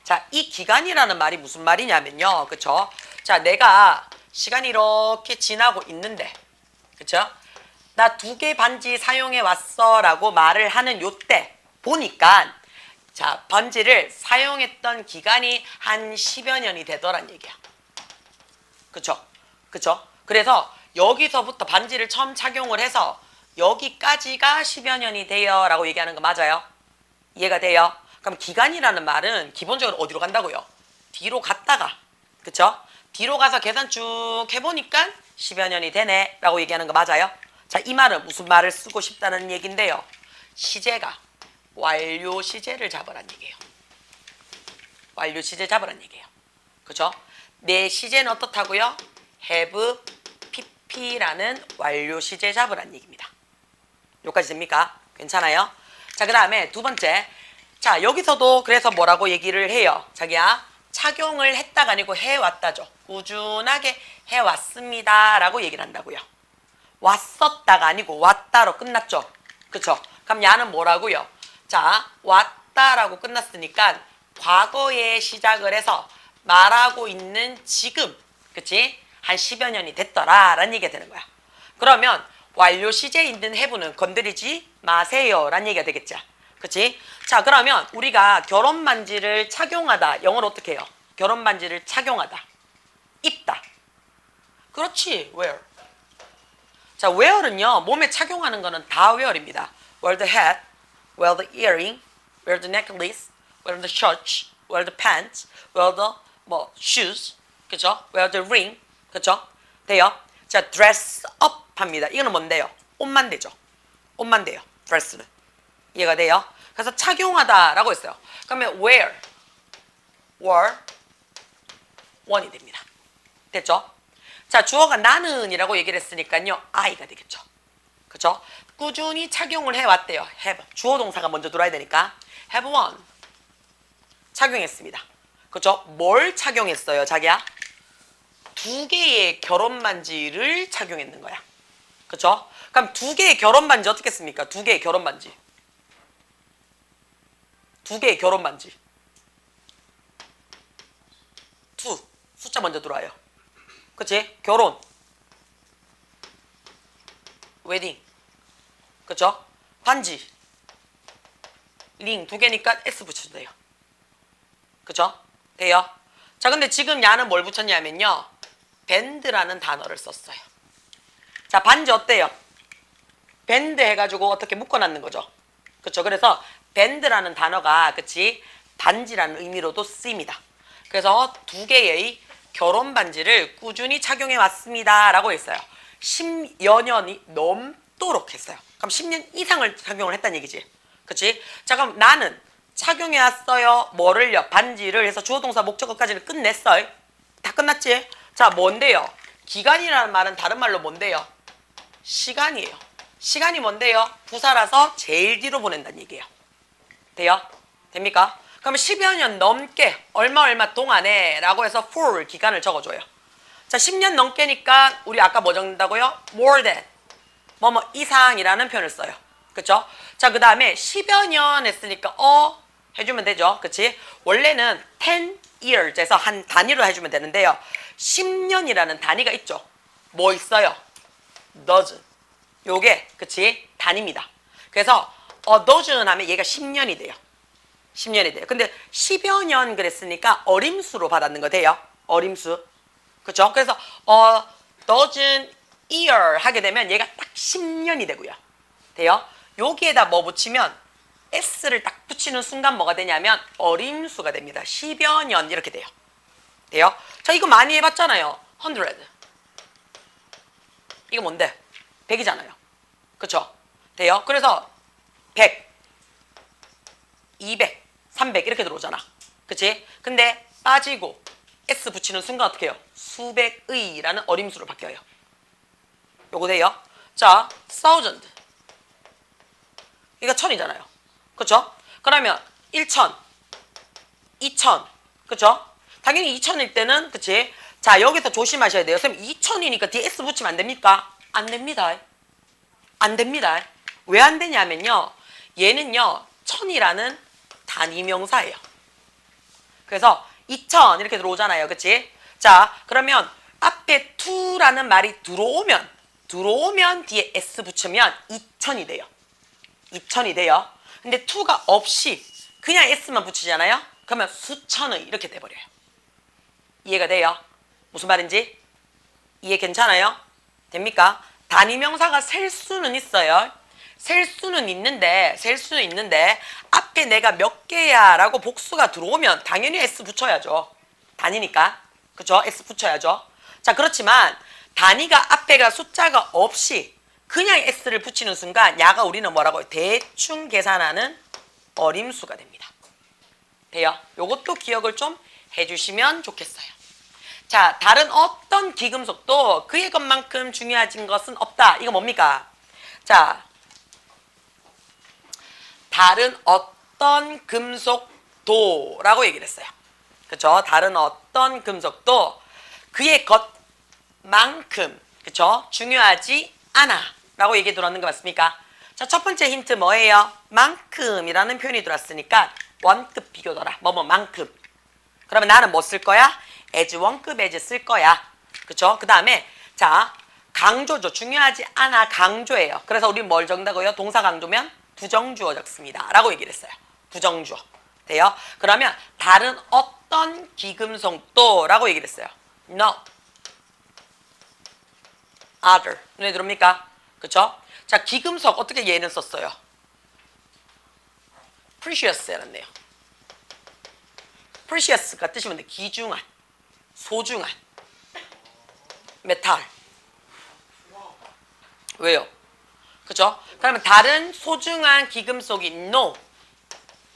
자, 이 기간이라는 말이 무슨 말이냐면요. 그쵸? 자, 내가 시간이 이렇게 지나고 있는데 그쵸? 나 2개 반지 사용해 왔어 라고 말을 하는 요때 보니까 자, 반지를 사용했던 기간이 한 10여 년이 되더란 얘기야. 그쵸? 그쵸? 그래서 여기서부터 반지를 처음 착용을 해서 여기까지가 10여 년이 돼요 라고 얘기하는 거 맞아요? 이해가 돼요? 그럼 기간이라는 말은 기본적으로 어디로 간다고요? 뒤로 갔다가, 그쵸? 뒤로 가서 계산 쭉 해보니까 10여 년이 되네 라고 얘기하는 거 맞아요? 자, 이 말은 무슨 말을 쓰고 싶다는 얘기인데요. 시제가 완료 시제를 잡으란 얘기예요. 완료 시제 잡으란 얘기예요. 그죠? 내 시제는 어떻다고요? have pp라는 완료 시제 잡으란 얘기입니다. 여기까지 됩니까? 괜찮아요? 자, 그 다음에 두 번째. 자, 여기서도 그래서 뭐라고 얘기를 해요? 자기야, 착용을 했다가 아니고 해왔다죠. 꾸준하게 해왔습니다 라고 얘기를 한다고요. 왔었다가 아니고 왔다로 끝났죠. 그쵸? 그럼 야는 뭐라고요? 자, 왔다라고 끝났으니까 과거에 시작을 해서 말하고 있는 지금, 그치? 한 10여 년이 됐더라 라는 얘기가 되는 거야. 그러면 완료 시제에 있는 have는 건드리지 마세요 라는 얘기가 되겠죠. 그치? 자, 그러면 우리가 결혼 반지를 착용하다, 영어로 어떻게 해요? 결혼 반지를 착용하다, 입다. 그렇지, wear. 자, wear은요, 몸에 착용하는 거는 다 wear입니다. wear the hat, wear the earring, wear the necklace, wear the shirt, wear the pants, wear the shoes, 그죠? wear the ring, 그죠? 돼요? 자, dress up 합니다. 이거는 뭔데요? 옷만 되죠. 옷만 돼요. dress는. 이해가 돼요? 그래서 착용하다라고 했어요. 그러면 wear, wore, one이 됩니다. 됐죠? 자, 주어가 나는이라고 얘기를 했으니까요. I가 되겠죠. 그죠? 꾸준히 착용을 해왔대요. have. 주어 동사가 먼저 들어와야 되니까. have one. 착용했습니다. 그죠? 뭘 착용했어요, 자기야? 두 개의 결혼 반지를 착용했는 거야. 그죠? 그럼 두 개의 결혼 반지 어떻게 씁니까? 두 개의 결혼 반지. 두 개의 결혼 반지. two. 숫자 먼저 들어와요. 그치? 결혼. 웨딩. 그쵸? 반지. 링 두 개니까 S 붙여도 돼요. 그쵸? 돼요? 자, 근데 지금 야는 뭘 붙였냐면요. 밴드라는 단어를 썼어요. 자, 반지 어때요? 밴드 해가지고 어떻게 묶어놨는 거죠. 그쵸? 그래서 밴드라는 단어가, 그치? 반지라는 의미로도 쓰입니다. 그래서 두 개의 결혼 반지를 꾸준히 착용해 왔습니다 라고 했어요. 10여 년이 넘도록 했어요. 그럼 10년 이상을 착용을 했다는 얘기지. 그치? 자, 그럼 나는 착용해 왔어요. 뭐를요? 반지를 해서 주어 동사 목적어까지는 끝냈어요. 다 끝났지? 자, 뭔데요? 기간이라는 말은 다른 말로 뭔데요? 시간이에요. 시간이 뭔데요? 부사라서 제일 뒤로 보낸다는 얘기예요. 돼요? 됩니까? 그러면 10여 년 넘게 얼마 동안에 라고 해서 for 기간을 적어줘요. 자, 10년 넘게니까 우리 아까 뭐 적는다고요? more than 뭐뭐 이상이라는 표현을 써요. 그쵸? 자, 그 다음에 10여 년 했으니까 해주면 되죠. 그치? 원래는 10 years에서 한 단위로 해주면 되는데요. 10년이라는 단위가 있죠. 뭐 있어요? dozen. 요게 그치? 단위입니다. 그래서 dozen 하면 얘가 10년이 돼요. 10년이 돼요. 근데 10여 년 그랬으니까 어림수로 받았는 거 돼요. 어림수. 그쵸? 그래서 dozen year 하게 되면 얘가 딱 10년이 되고요. 돼요? 여기에다 뭐 붙이면 S를 딱 붙이는 순간 뭐가 되냐면 어림수가 됩니다. 10여 년 이렇게 돼요. 돼요? 자, 이거 많이 해봤잖아요. 100. 이거 뭔데? 100이잖아요. 그쵸? 돼요? 그래서 100, 200, 300 이렇게 들어오잖아. 그치? 근데 빠지고 S 붙이는 순간 어떻게 해요? 수백의라는 어림수로 바뀌어요. 요거 돼요? 자, thousand. 이거 1000이잖아요. 그쵸? 그러면 1000, 2000. 그쵸? 당연히 2000일 때는, 그치? 자, 여기서 조심하셔야 돼요. 선생님, 2000이니까 뒤에 S 붙이면 안 됩니까? 안 됩니다. 안 됩니다. 왜 안 되냐면요. 얘는요, 1000이라는 단위명사예요. 그래서 2000 이렇게 들어오잖아요. 그치? 자, 그러면 앞에 to라는 말이 들어오면 뒤에 S 붙이면 2000이 돼요. 2000이 돼요. 근데 to가 없이 그냥 S만 붙이잖아요. 그러면 수천의 이렇게 돼버려요. 이해가 돼요? 무슨 말인지? 이해 괜찮아요? 됩니까? 단위명사가 셀 수는 있어요. 셀 수는 있는데 앞에 내가 몇 개야 라고 복수가 들어오면 당연히 S 붙여야죠. 단위니까. 그쵸? S 붙여야죠. 자, 그렇지만 단위가 앞에가 숫자가 없이 그냥 S를 붙이는 순간 야가 우리는 뭐라고요? 대충 계산하는 어림수가 됩니다. 돼요? 요것도 기억을 좀 해주시면 좋겠어요. 자, 다른 어떤 기금속도 그의 것만큼 중요해진 것은 없다. 이거 뭡니까? 자, 다른 어떤 금속도라고 얘기를 했어요. 그쵸? 다른 어떤 금속도 그의 것만큼, 그쵸? 중요하지 않아. 라고 얘기 들었는 거 맞습니까? 자, 첫 번째 힌트 뭐예요? 만큼이라는 표현이 들어왔으니까 원급 비교더라. 뭐뭐만큼. 그러면 나는 뭐 쓸 거야? as 원급 as 쓸 거야. 그쵸? 그 다음에 자, 강조죠. 중요하지 않아. 강조예요. 그래서 우리 뭘 적는다고요? 동사 강조면 부정주어 적습니다. 라고 얘기를 했어요. 부정주어. 돼요? 그러면 다른 어떤 기금속도 라고 얘기를 했어요. No. other. 눈에 들어옵니까? 그쵸? 자, 기금속 어떻게 얘는 썼어요? precious 해놨네요. precious가 뜻이 뭔데? 귀중한, 소중한, 메탈. 왜요? 그죠? 그러면 다른 소중한 기금속이 no,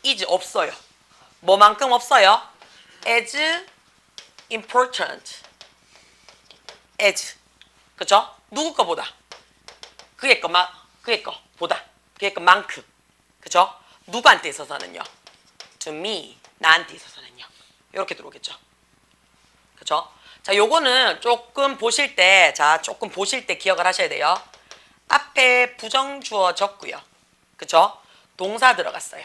is 없어요. 뭐만큼 없어요? as important, as. 그죠? 누구 거보다? 그의 거보다. 그의 것만큼. 그죠? 누구한테 있어서는요? to me, 나한테 있어서는요. 이렇게 들어오겠죠. 그죠? 자, 요거는 조금 보실 때, 기억을 하셔야 돼요. 앞에 부정주어 적고요. 그죠? 동사 들어갔어요.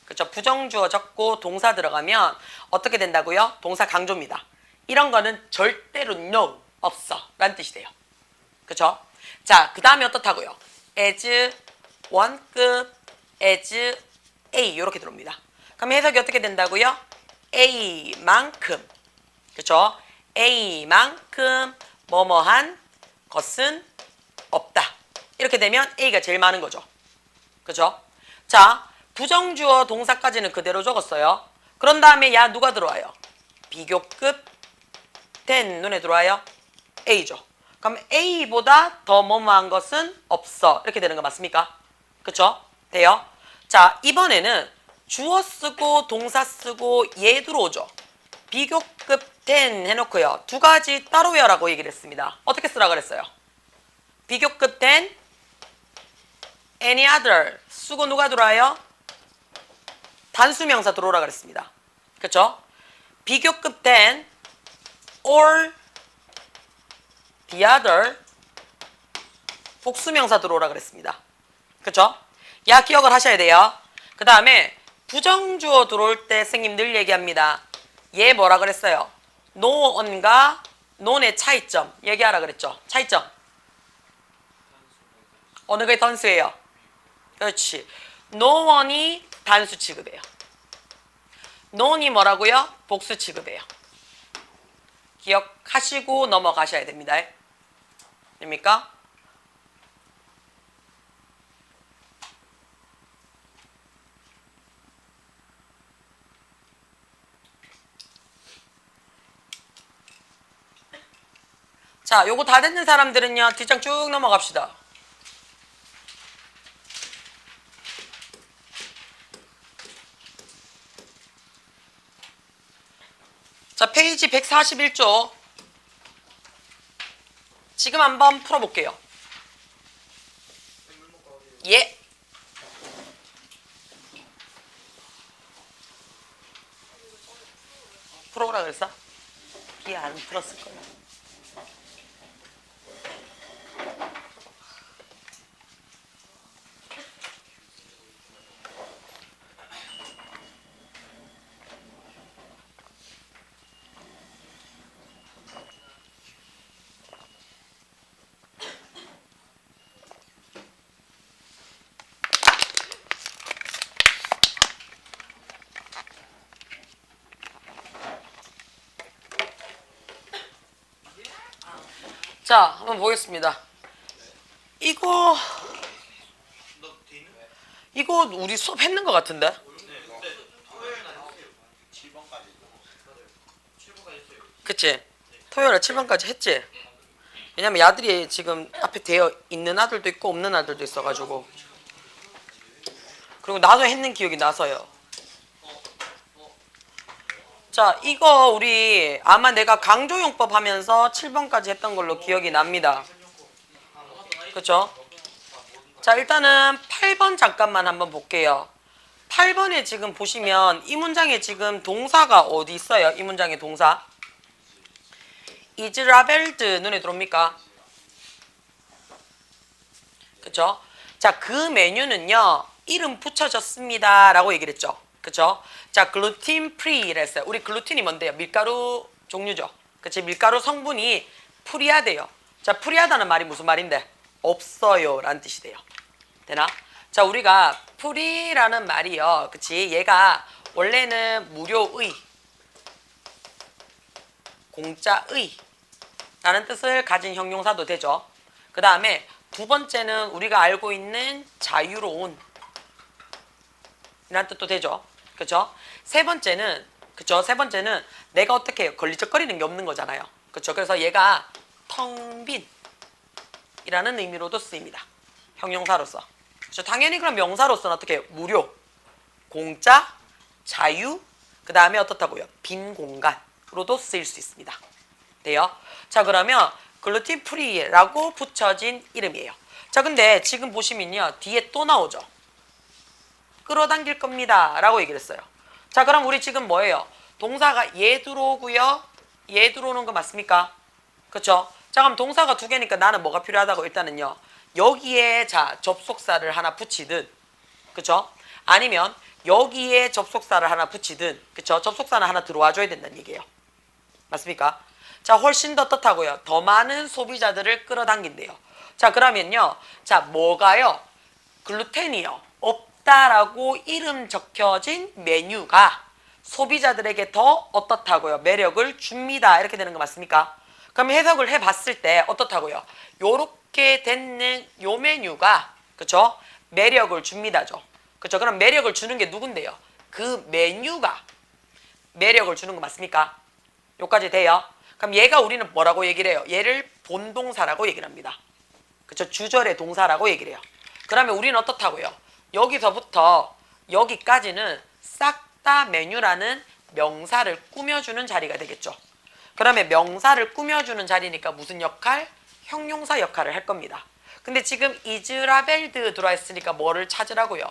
그죠? 부정주어 적고 동사 들어가면 어떻게 된다고요? 동사 강조입니다. 이런 거는 절대로 no, 없어 라는 뜻이 돼요. 그죠? 자, 그 다음에 어떻다고요? as 원급, as A 이렇게 들어옵니다. 그럼 해석이 어떻게 된다고요? A만큼, 그죠? A만큼 뭐뭐한 것은 없다. 이렇게 되면 A가 제일 많은 거죠. 그죠? 자, 부정주어 동사까지는 그대로 적었어요. 그런 다음에 야 누가 들어와요? 비교급 된 눈에 들어와요? A죠. 그럼 A보다 더 뭐뭐한 것은 없어. 이렇게 되는 거 맞습니까? 그쵸? 돼요? 자, 이번에는 주어 쓰고 동사 쓰고 얘 들어오죠. 비교급 된 해놓고요. 두 가지 따로 외워라고 얘기를 했습니다. 어떻게 쓰라 그랬어요? 비교급 된 any other 쓰고 누가 들어와요? 단수명사 들어오라 그랬습니다. 그쵸? 비교급 된 or the other 복수명사 들어오라 그랬습니다. 그쵸? 야 기억을 하셔야 돼요. 그 다음에 부정주어 들어올 때 선생님 늘 얘기합니다. 얘 뭐라 그랬어요? no on과 non의 차이점 얘기하라 그랬죠. 차이점 어느 게 단수예요? 그렇지. no on이 단수 취급해요. non이 뭐라고요? 복수 취급해요. 기억하시고 넘어가셔야 됩니다. 됩니까? 자, 요거 다 됐는 사람들은요. 뒷장 쭉 넘어갑시다. 자, 페이지 141쪽. 지금 한번 풀어볼게요. 예. 풀어보라 그랬어? 이해 안 풀었을 거야. 자, 한번 보겠습니다. 이거 우리 수업 했는 것 같은데? 그치? 토요일에 7번까지 했지? 왜냐면 야들이 지금 앞에 되어 있는 아들도 있고 없는 아들도 있어가지고. 그리고 나도 했는 기억이 나서요. 자, 이거 우리 아마 내가 강조용법 하면서 7번까지 했던 걸로 기억이 납니다. 그쵸? 자, 일단은 8번 잠깐만 한번 볼게요. 8번에 지금 보시면 이 문장에 지금 동사가 어디 있어요? 이 문장에 동사. 이즈라벨드 눈에 들어옵니까? 그쵸? 자, 그 메뉴는요, 이름 붙여졌습니다. 라고 얘기를 했죠. 그쵸? 자, 글루틴 프리를 했어요. 우리 글루틴이 뭔데요? 밀가루 종류죠. 그치? 밀가루 성분이 프리하대요. 자, 프리하다는 말이 무슨 말인데? 없어요. 라는 뜻이 돼요. 되나? 자, 우리가 프리라는 말이요. 그치? 얘가 원래는 무료의, 공짜의 라는 뜻을 가진 형용사도 되죠. 그 다음에 두 번째는 우리가 알고 있는 자유로운 이란 뜻도 되죠. 그쵸? 세 번째는, 그쵸? 세 번째는 내가 어떻게 해요? 걸리적거리는 게 없는 거잖아요. 그쵸? 그래서 얘가 텅 빈 이라는 의미로도 쓰입니다. 형용사로서. 그쵸? 당연히 그럼 명사로서는 어떻게 해요? 무료, 공짜, 자유, 그 다음에 어떻다고요? 빈 공간으로도 쓰일 수 있습니다. 돼요? 자, 그러면 글루틴 프리라고 붙여진 이름이에요. 자, 근데 지금 보시면요, 뒤에 또 나오죠. 끌어당길 겁니다 라고 얘기를 했어요. 자, 그럼 우리 지금 뭐예요? 동사가 얘 들어오고요, 얘 들어오는 거 맞습니까? 그쵸? 자, 그럼 동사가 두 개니까 나는 뭐가 필요하다고? 일단은요, 여기에 자 접속사를 하나 붙이든, 그쵸? 아니면 여기에 접속사를 하나 붙이든, 그쵸? 접속사는 하나 들어와 줘야 된다는 얘기예요. 맞습니까? 자, 훨씬 더 어떻다고요? 더 많은 소비자들을 끌어당긴대요. 자, 그러면요, 자, 뭐가요? 글루텐이요, 없다라고 이름 적혀진 메뉴가 소비자들에게 더 어떻다고요? 매력을 줍니다. 이렇게 되는 거 맞습니까? 그럼 해석을 해봤을 때 어떻다고요? 요렇게 되는 요 메뉴가, 그쵸? 매력을 줍니다죠. 그쵸? 그럼 매력을 주는 게 누군데요? 그 메뉴가 매력을 주는 거 맞습니까? 요까지 돼요? 그럼 얘가 우리는 뭐라고 얘기를 해요? 얘를 본동사라고 얘기를 합니다. 그쵸? 주절의 동사라고 얘기를 해요. 그러면 우리는 어떻다고요? 여기서부터 여기까지는 싹 다 메뉴라는 명사를 꾸며주는 자리가 되겠죠. 그러면 명사를 꾸며주는 자리니까 무슨 역할? 형용사 역할을 할 겁니다. 근데 지금 이즈라벨드 들어와 있으니까 뭐를 찾으라고요?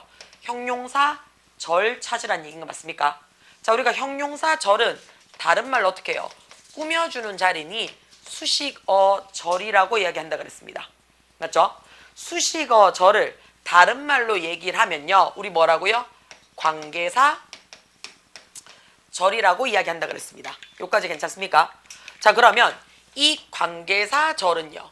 형용사 절 찾으라는 얘기인 거 맞습니까? 자, 우리가 형용사 절은 다른 말로 어떻게 해요? 꾸며주는 자리니 수식어 절이라고 이야기한다 그랬습니다. 맞죠? 수식어 절을 다른 말로 얘기를 하면요, 우리 뭐라고요? 관계사 절이라고 이야기한다 그랬습니다. 여기까지 괜찮습니까? 자, 그러면 이 관계사 절은요,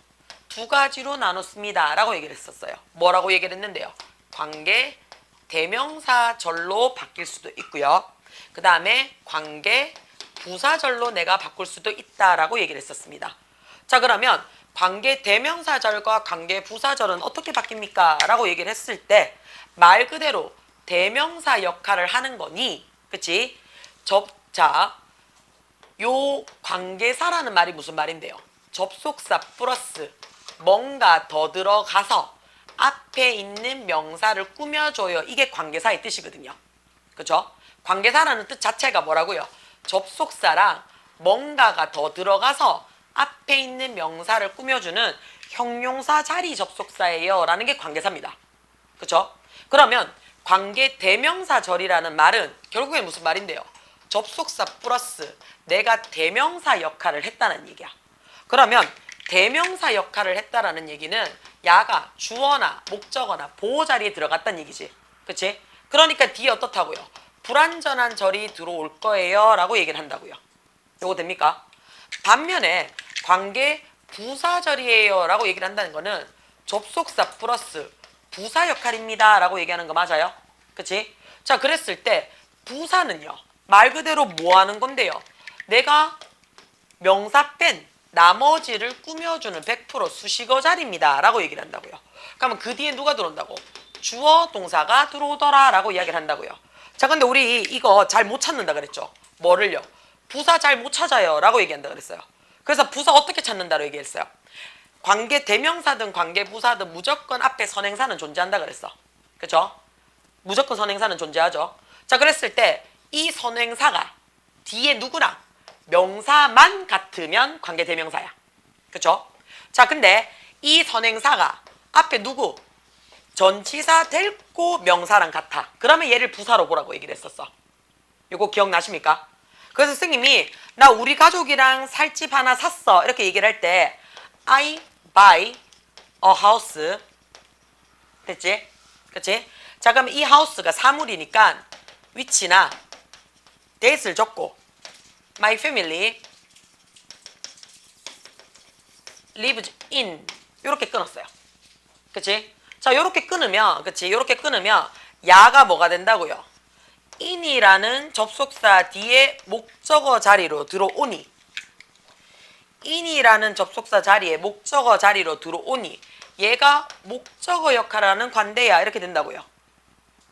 두 가지로 나눴습니다 라고 얘기를 했었어요. 뭐라고 얘기를 했는데요? 관계 대명사 절로 바뀔 수도 있고요, 그 다음에 관계 부사절로 내가 바꿀 수도 있다라고 얘기를 했었습니다. 자, 그러면 관계 대명사절과 관계 부사절은 어떻게 바뀝니까? 라고 얘기를 했을 때 말 그대로 대명사 역할을 하는 거니, 그치? 자, 요 관계사라는 말이 무슨 말인데요? 접속사 플러스 뭔가 더 들어가서 앞에 있는 명사를 꾸며줘요. 이게 관계사의 뜻이거든요. 그죠? 관계사라는 뜻 자체가 뭐라고요? 접속사랑 뭔가가 더 들어가서 앞에 있는 명사를 꾸며주는 형용사 자리 접속사예요 라는 게 관계사입니다. 그쵸? 그러면 관계 대명사절이라는 말은 결국엔 무슨 말인데요? 접속사 플러스 내가 대명사 역할을 했다는 얘기야. 그러면 대명사 역할을 했다라는 얘기는 야가 주어나 목적어나 보호 자리에 들어갔다는 얘기지. 그치? 그러니까 뒤에 어떻다고요? 불완전한 절이 들어올 거예요 라고 얘기를 한다고요. 요거 됩니까? 반면에 관계 부사절이에요 라고 얘기를 한다는 거는 접속사 플러스 부사 역할입니다 라고 얘기하는 거 맞아요? 그치? 자, 그랬을 때 부사는요, 말 그대로 뭐 하는 건데요? 내가 명사 뺀 나머지를 꾸며주는 100% 수식어 자리입니다. 라고 얘기를 한다고요. 그러면 그 뒤에 누가 들어온다고? 주어 동사가 들어오더라 라고 이야기를 한다고요. 자, 근데 우리 이거 잘 못 찾는다 그랬죠? 뭐를요? 부사 잘 못 찾아요 라고 얘기한다 그랬어요. 그래서 부사 어떻게 찾는다고 얘기했어요? 관계 대명사든 관계 부사든 무조건 앞에 선행사는 존재한다 그랬어. 그죠? 무조건 선행사는 존재하죠. 자, 그랬을 때 이 선행사가 뒤에 누구랑 명사만 같으면 관계 대명사야. 그쵸? 자, 근데 이 선행사가 앞에 누구? 전치사 델고 명사랑 같아. 그러면 얘를 부사로 보라고 얘기를 했었어. 이거 기억나십니까? 그래서 선생님이 나 우리 가족이랑 살집 하나 샀어 이렇게 얘기를 할 때 I buy a house 됐지? 그치? 자, 그럼 이 하우스가 사물이니까 which나 that을 적고 my family lives in 이렇게 끊었어요. 그치? 자, 요렇게 끊으면 그치? 요렇게 끊으면 야가 뭐가 된다고요? in이라는 접속사 뒤에 목적어 자리로 들어오니 in이라는 접속사 자리에 목적어 자리로 들어오니 얘가 목적어 역할을 하는 관대야 이렇게 된다고요.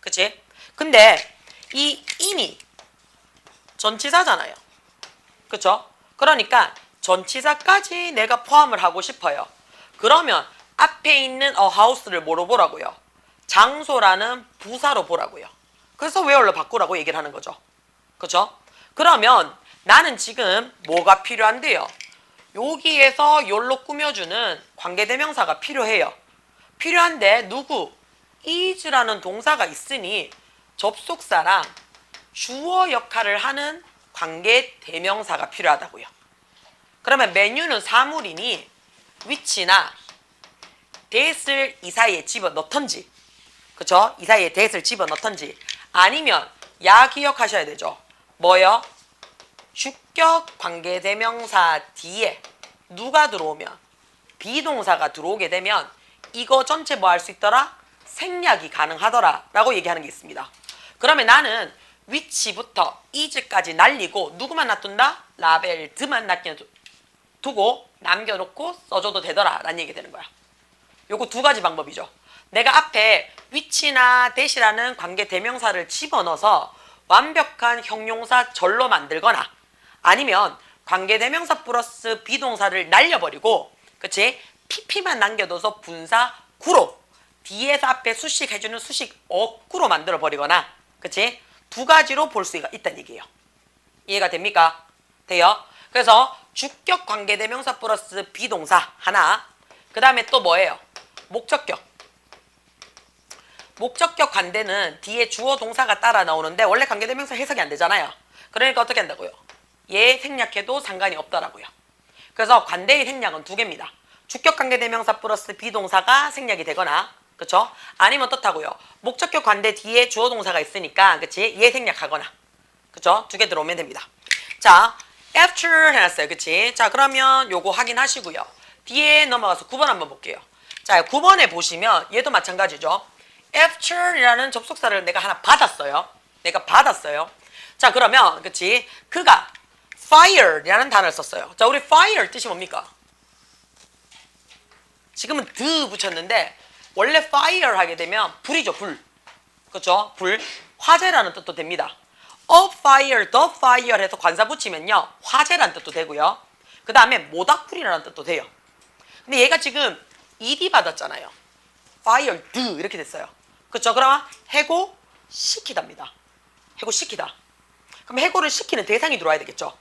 그치? 근데 이 in이 전치사잖아요. 그쵸? 그러니까 전치사까지 내가 포함을 하고 싶어요. 그러면 앞에 있는 a house를 뭐로 보라고요? 장소라는 부사로 보라고요. 그래서 where로 바꾸라고 얘기를 하는 거죠. 그쵸? 그러면 나는 지금 뭐가 필요한데요? 여기에서 요로 꾸며주는 관계대명사가 필요해요. 필요한데 누구? is라는 동사가 있으니 접속사랑 주어 역할을 하는 관계대명사가 필요하다고요. 그러면 메뉴는 사물이니 which나 that을 이 사이에 집어넣던지 그쵸? 이 사이에 that을 집어넣던지 아니면 야 기억하셔야 되죠. 뭐요? 주격 관계대명사 뒤에 누가 들어오면 비동사가 들어오게 되면 이거 전체 뭐 할 수 있더라? 생략이 가능하더라 라고 얘기하는 게 있습니다. 그러면 나는 which부터 is까지 날리고 누구만 놔둔다? 라벨 드만 두고 남겨놓고 써줘도 되더라 라는 얘기가 되는 거야. 요거 두 가지 방법이죠. 내가 앞에 which나 that이라는 관계 대명사를 집어넣어서 완벽한 형용사 절로 만들거나 아니면 관계 대명사 플러스 비동사를 날려버리고 그치? pp만 남겨둬서 분사 구로 뒤에서 앞에 수식 해주는 수식 어구로 만들어 버리거나 그치? 두 가지로 볼 수가 있다는 얘기예요. 이해가 됩니까? 돼요? 그래서 주격 관계대명사 플러스 비동사 하나 그 다음에 또 뭐예요? 목적격. 목적격 관대는 뒤에 주어 동사가 따라 나오는데 원래 관계대명사 해석이 안 되잖아요. 그러니까 어떻게 한다고요? 얘 생략해도 상관이 없더라고요. 그래서 관대의 생략은 두 개입니다. 주격 관계대명사 플러스 비동사가 생략이 되거나 그쵸? 아니면 어떻다고요? 목적격 관대 뒤에 주어 동사가 있으니까 그치? 얘 생략하거나 그쵸? 두 개 들어오면 됩니다. 자, after 해놨어요. 그치? 자, 그러면 요거 확인하시고요. 뒤에 넘어가서 9번 한번 볼게요. 자, 9번에 보시면 얘도 마찬가지죠. after이라는 접속사를 내가 하나 받았어요. 내가 받았어요. 자, 그러면 그치? 그가 fire라는 단어를 썼어요. 자, 우리 fire 뜻이 뭡니까? 지금은 드 붙였는데 원래 fire 하게 되면 불이죠, 불. 그쵸? 불. 화재라는 뜻도 됩니다. a fire, the fire 해서 관사 붙이면요. 화재라는 뜻도 되고요. 그 다음에 모닥불이라는 뜻도 돼요. 근데 얘가 지금 ed 받았잖아요. fire, 이렇게 됐어요. 그쵸? 그럼 해고 시키답니다. 해고 시키다. 그럼 해고를 시키는 대상이 들어와야 되겠죠?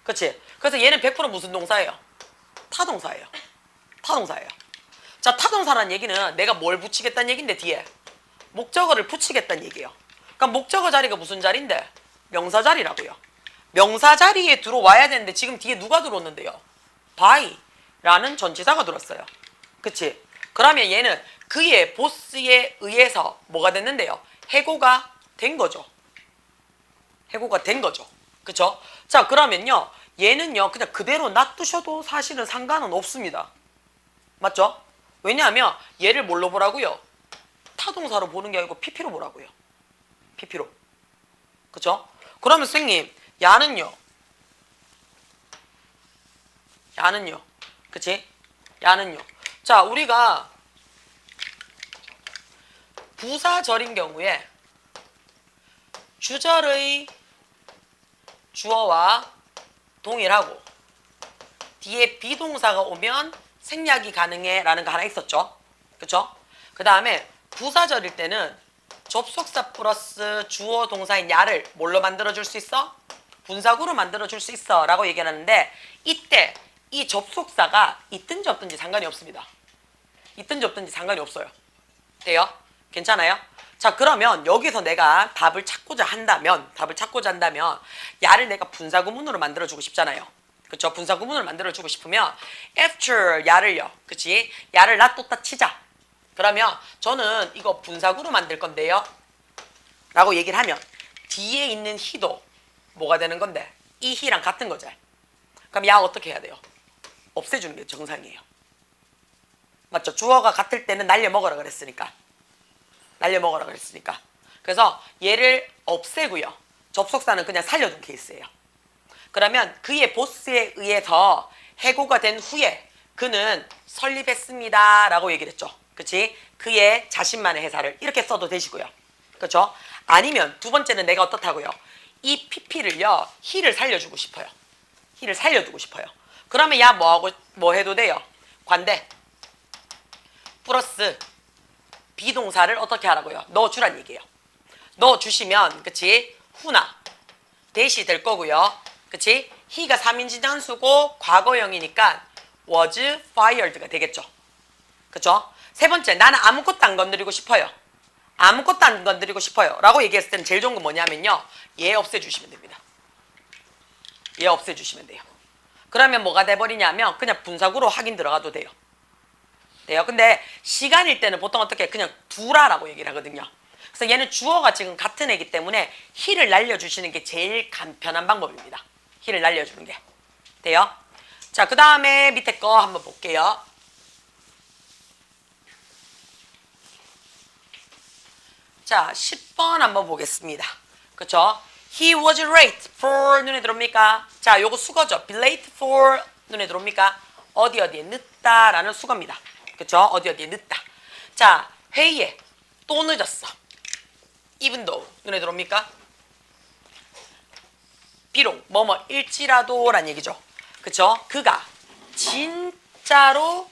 그치? 그래서 얘는 100% 무슨 동사예요? 타동사예요. 타동사예요. 자, 타동사라는 얘기는 내가 뭘 붙이겠다는 얘기인데 뒤에 목적어를 붙이겠다는 얘기예요. 그러니까 목적어 자리가 무슨 자리인데? 명사 자리라고요. 명사 자리에 들어와야 되는데 지금 뒤에 누가 들어왔는데요? by라는 전치사가 들어왔어요. 그치? 그러면 얘는 그의 보스에 의해서 뭐가 됐는데요? 해고가 된 거죠. 해고가 된 거죠. 그쵸? 자, 그러면요. 얘는요. 그냥 그대로 놔두셔도 사실은 상관은 없습니다. 맞죠? 왜냐하면 얘를 뭘로 보라고요? 타동사로 보는 게 아니고 PP로 보라고요. PP로. 그쵸? 그러면 선생님, 야는요. 야는요. 그치? 야는요. 자, 우리가 부사절인 경우에 주절의 주어와 동일하고 뒤에 비동사가 오면 생략이 가능해 라는 거 하나 있었죠. 그쵸? 그 다음에 부사절일 때는 접속사 플러스 주어 동사인 야를 뭘로 만들어줄 수 있어? 분사구로 만들어줄 수 있어 라고 얘기하는데 이때 이 접속사가 있든지 없든지 상관이 없습니다. 있든지 없든지 상관이 없어요. 돼요? 괜찮아요? 자, 그러면 여기서 내가 답을 찾고자 한다면 야를 내가 분사구문으로 만들어주고 싶잖아요. 그쵸? 분사구문으로 만들어주고 싶으면 after 야를요. 그치? 야를 놔뒀다 치자. 그러면 저는 이거 분사구로 만들 건데요 라고 얘기를 하면 뒤에 있는 he도 뭐가 되는 건데? 이 he랑 같은 거죠. 그럼 야 어떻게 해야 돼요? 없애주는 게 정상이에요. 맞죠? 주어가 같을 때는 날려먹으라 그랬으니까. 그래서 얘를 없애고요. 접속사는 그냥 살려둔 케이스예요. 그러면 그의 보스에 의해서 해고가 된 후에 그는 설립했습니다 라고 얘기를 했죠. 그치? 그의 자신만의 회사를 이렇게 써도 되시고요. 그렇죠? 아니면 두 번째는 내가 어떻다고요? 이 PP를요. he를 살려주고 싶어요. he를 살려두고 싶어요. 그러면 야 뭐 해도 돼요? 관대 플러스 비동사를 어떻게 하라고요? 넣어주란 얘기예요. 넣어주시면 그치? 후나 대시 될 거고요. 그치? he가 3인칭 단수고 과거형이니까 was fired가 되겠죠. 그쵸? 세 번째, 나는 아무것도 안 건드리고 싶어요. 라고 얘기했을 때는 제일 좋은 건 뭐냐면요. 얘 없애주시면 됩니다. 얘 없애주시면 돼요. 그러면 뭐가 돼버리냐면 그냥 분사구로 확인 들어가도 돼요. 근데 시간일 때는 보통 어떻게 그냥 두라라고 얘기를 하거든요. 그래서 얘는 주어가 지금 같은 애기 때문에 he를 날려주시는 게 제일 간편한 방법입니다. he를 날려주는 게. 돼요? 자, 그 다음에 밑에 거 한번 볼게요. 자, 10번 한번 보겠습니다. 그쵸? He was late for 눈에 들어옵니까? 자, 요거 수거죠. Be late for 눈에 들어옵니까? 어디에 늦다라는 수거입니다. 그쵸? 어디에 늦다. 자, 회의에 또 늦었어. Even though 눈에 들어옵니까? 비록 일지라도란 얘기죠. 그쵸? 그가 진짜로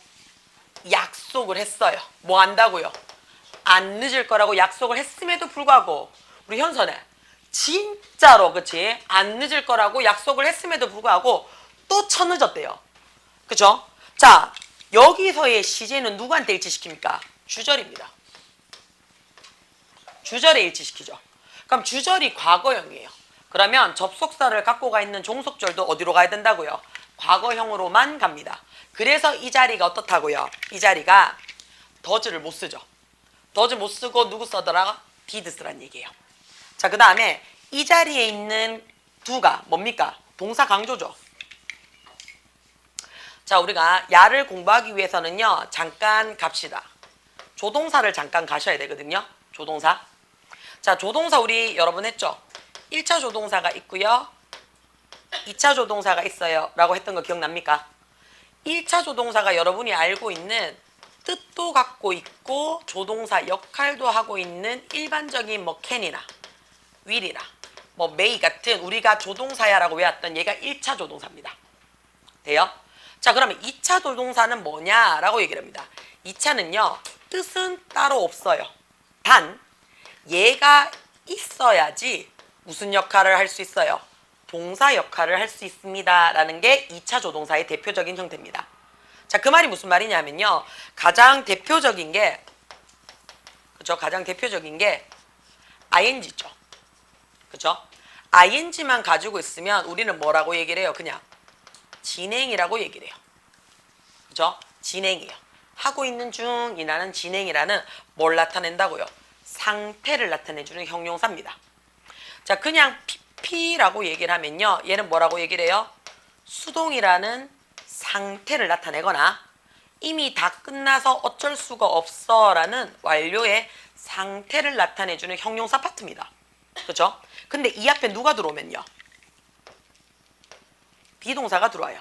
약속을 했어요. 뭐 한다고요? 안 늦을 거라고 약속을 했음에도 불구하고 우리 현선에 진짜로 그치? 안 늦을 거라고 약속을 했음에도 불구하고 또 쳐늦었대요. 그쵸? 자, 여기서의 시제는 누구한테 일치시킵니까? 주절입니다. 주절에 일치시키죠. 그럼 주절이 과거형이에요. 그러면 접속사를 갖고 가 있는 종속절도 어디로 가야 된다고요? 과거형으로만 갑니다. 그래서 이 자리가 어떻다고요? 이 자리가 does를 못 쓰죠. does 못 쓰고 누구 써더라? did 쓰란 얘기예요. 자, 그 다음에 이 자리에 있는 do가 뭡니까? 동사 강조죠. 자, 우리가 야를 공부하기 위해서는요. 잠깐 갑시다. 조동사를 잠깐 가셔야 되거든요. 조동사. 자, 조동사 우리 여러 번 했죠. 1차 조동사가 있고요. 2차 조동사가 있어요. 라고 했던 거 기억납니까? 1차 조동사가 여러분이 알고 있는 뜻도 갖고 있고 조동사 역할도 하고 있는 일반적인 뭐 can이나 will이나 뭐 may 같은 우리가 조동사야 라고 외웠던 얘가 1차 조동사입니다. 돼요? 자, 그러면 2차 조동사는 뭐냐라고 얘기를 합니다. 2차는요. 뜻은 따로 없어요. 단 얘가 있어야지 무슨 역할을 할 수 있어요? 동사 역할을 할 수 있습니다. 라는 게 2차 조동사의 대표적인 형태입니다. 자, 그 말이 무슨 말이냐면요. 가장 대표적인 게 그죠? 가장 대표적인 게 ing죠. 그죠? ing만 가지고 있으면 우리는 뭐라고 얘기를 해요? 그냥 진행이라고 얘기를 해요. 그죠? 진행이에요. 하고 있는 중이라는 진행이라는 뭘 나타낸다고요? 상태를 나타내주는 형용사입니다. 자, 그냥 pp라고 얘기를 하면요. 얘는 뭐라고 얘기를 해요? 수동이라는 상태를 나타내거나 이미 다 끝나서 어쩔 수가 없어 라는 완료의 상태를 나타내주는 형용사 파트입니다. 그죠? 근데 이 앞에 누가 들어오면요? 비동사가 들어와요.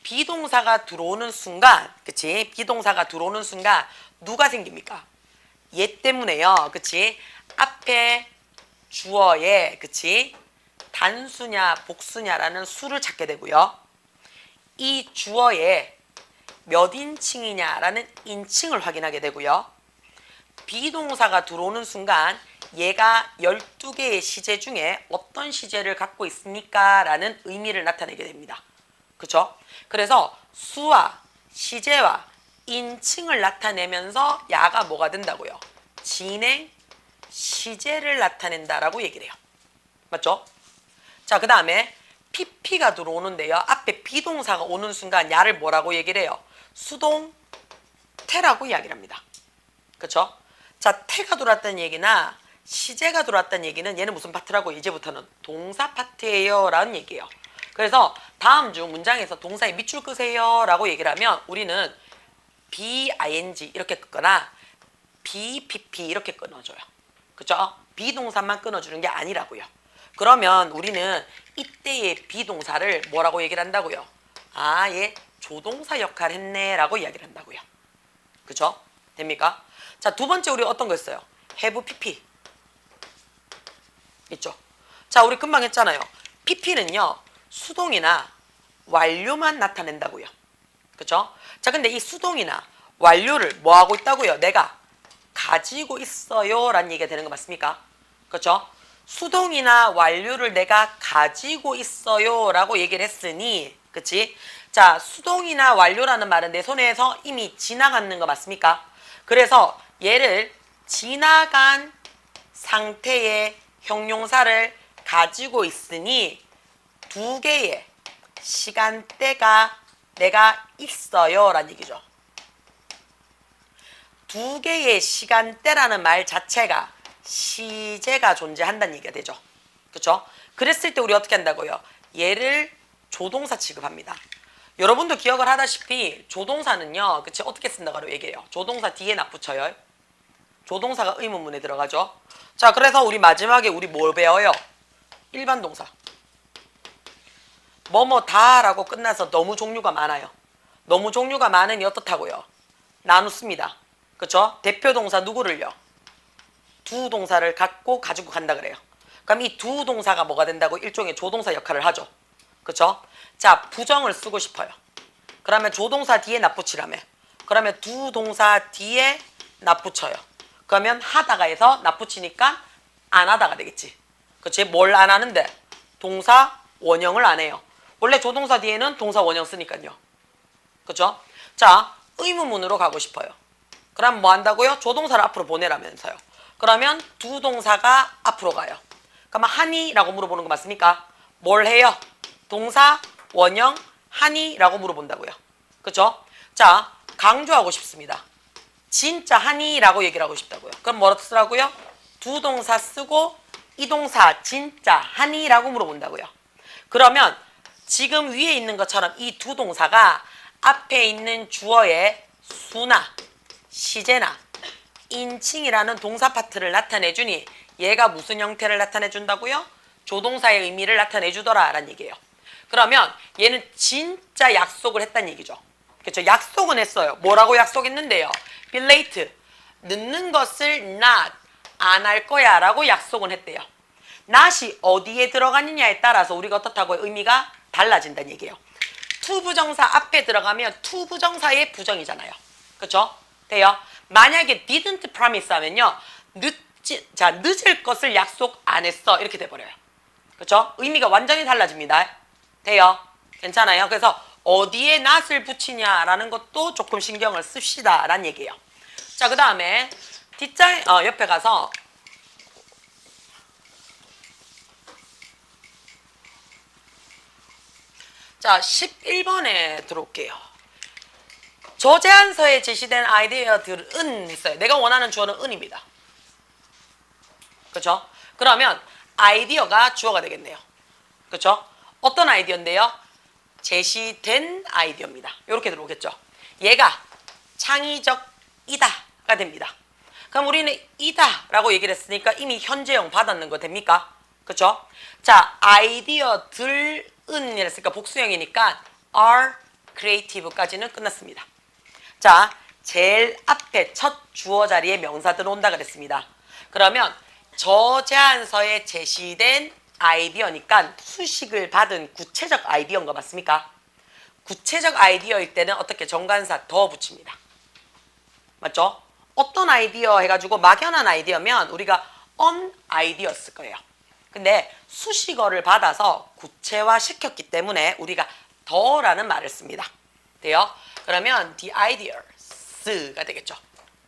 비동사가 들어오는 순간, 그치? 비동사가 들어오는 순간 누가 생깁니까? 얘 때문에요. 그치? 앞에 주어에, 그치? 단수냐, 복수냐라는 수를 찾게 되고요. 이 주어에 몇 인칭이냐라는 인칭을 확인하게 되고요. 비동사가 들어오는 순간 얘가 12개의 시제 중에 어떤 시제를 갖고 있습니까? 라는 의미를 나타내게 됩니다. 그쵸? 그래서 수와 시제와 인칭을 나타내면서 야가 뭐가 된다고요? 진행 시제를 나타낸다라고 얘기를 해요. 맞죠? 자, 그 다음에 PP가 들어오는데요. 앞에 비동사가 오는 순간 야를 뭐라고 얘기를 해요? 수동태라고 이야기를 합니다. 그쵸? 자, 태가 들어왔다는 얘기나 시제가 들어왔다는 얘기는 얘는 무슨 파트라고? 이제부터는 동사 파트예요 라는 얘기예요. 그래서 다음 중 문장에서 동사에 밑줄 끄세요 라고 얘기를 하면 우리는 BING 이렇게 끊거나 BPP 이렇게 끊어줘요. 그죠? 비동사만 끊어주는 게 아니라고요. 그러면 우리는 이때의 비동사를 뭐라고 얘기를 한다고요? 아, 얘 조동사 역할 했네 라고 이야기를 한다고요. 그죠? 됩니까? 자, 두 번째 우리 어떤 거 했어요? have PP 있죠? 자, 우리 금방 했잖아요. PP는요 수동이나 완료만 나타낸다고요. 그죠? 자, 근데 이 수동이나 완료를 뭐 하고 있다고요? 내가 가지고 있어요 라는 얘기가 되는 거 맞습니까? 그렇죠? 수동이나 완료를 내가 가지고 있어요 라고 얘기를 했으니, 그치? 자, 수동이나 완료라는 말은 내 손에서 이미 지나가는 거 맞습니까? 그래서 얘를 지나간 상태의 형용사를 가지고 있으니 두 개의 시간대가 내가 있어요 라는 얘기죠. 두 개의 시간대라는 말 자체가 시제가 존재한다는 얘기가 되죠. 그렇죠? 그랬을 때 우리 어떻게 한다고요? 얘를 조동사 취급합니다. 여러분도 기억을 하다시피 조동사는요, 그치? 어떻게 쓴다고 얘기해요? 조동사 뒤에 납붙여요. 조동사가 의문문에 들어가죠. 자, 그래서 우리 마지막에 우리 뭘 배워요? 일반 동사. 뭐뭐다라고 끝나서 너무 종류가 많아요. 너무 종류가 많으니 어떻다고요? 나누습니다. 그쵸? 대표 동사 누구를요? 두 동사를 가지고 간다 그래요. 그럼 이 두 동사가 뭐가 된다고? 일종의 조동사 역할을 하죠. 그쵸? 자, 부정을 쓰고 싶어요. 그러면 조동사 뒤에 납붙이라며. 그러면 두 동사 뒤에 납붙여요. 그러면 하다가에서 납붙이니까 안 하다가 되겠지. 그치? 뭘 안 하는데? 동사 원형을 안 해요. 원래 조동사 뒤에는 동사 원형 쓰니까요. 그쵸? 자, 의문문으로 가고 싶어요. 그럼 뭐 한다고요? 조동사를 앞으로 보내라면서요. 그러면 두 동사가 앞으로 가요. 그러면 하니라고 물어보는 거 맞습니까? 뭘 해요? 동사 원형 하니라고 물어본다고요. 그쵸? 자, 강조하고 싶습니다. 진짜 하니라고 얘기를 하고 싶다고요. 그럼 뭐라고 쓰라고요? 두 동사 쓰고 이 동사 진짜 하니라고 물어본다고요. 그러면 지금 위에 있는 것처럼 이 두 동사가 앞에 있는 주어의 수나 시제나 인칭이라는 동사 파트를 나타내주니 얘가 무슨 형태를 나타내준다고요? 조동사의 의미를 나타내주더라 라는 얘기예요. 그러면 얘는 진짜 약속을 했다는 얘기죠. 그렇죠? 약속은 했어요. 뭐라고 약속했는데요? Be late. 늦는 것을 not 안 할 거야 라고 약속은 했대요. not이 어디에 들어가느냐에 따라서 우리가 어떻다고 의미가 달라진다는 얘기예요. to 부정사 앞에 들어가면 to 부정사의 부정이잖아요. 그렇죠? 돼요? 만약에 didn't promise 하면요. 늦을 것을 약속 안 했어. 이렇게 돼버려요. 그렇죠? 의미가 완전히 달라집니다. 돼요? 괜찮아요? 그래서 어디에 not을 붙이냐라는 것도 조금 신경을 씁시다 라는 얘기예요. 자, 그 다음에 뒷장 옆에 가서 자 11번에 들어올게요. 저제안서에 제시된 아이디어들은 있어요. 내가 원하는 주어는 은입니다. 그렇죠? 그러면 아이디어가 주어가 되겠네요. 그렇죠? 어떤 아이디어인데요? 제시된 아이디어입니다. 이렇게 들어오겠죠. 얘가 창의적이다가 됩니다. 그럼 우리는 이다라고 얘기를 했으니까 이미 현재형 받았는 거 됩니까? 그렇죠? 자, 아이디어들은 이랬으니까 복수형이니까 are creative까지는 끝났습니다. 자, 제일 앞에 첫 주어 자리에 명사 들어온다 그랬습니다. 그러면 저 제안서에 제시된 아이디어니까 수식을 받은 구체적 아이디어인 거 맞습니까? 구체적 아이디어일 때는 어떻게 정관사 더 붙입니다. 맞죠? 어떤 아이디어 해가지고 막연한 아이디어면 우리가 on 아이디어 쓸 거예요. 근데 수식어를 받아서 구체화 시켰기 때문에 우리가 더라는 말을 씁니다. 돼요? 그러면 the ideas가 되겠죠.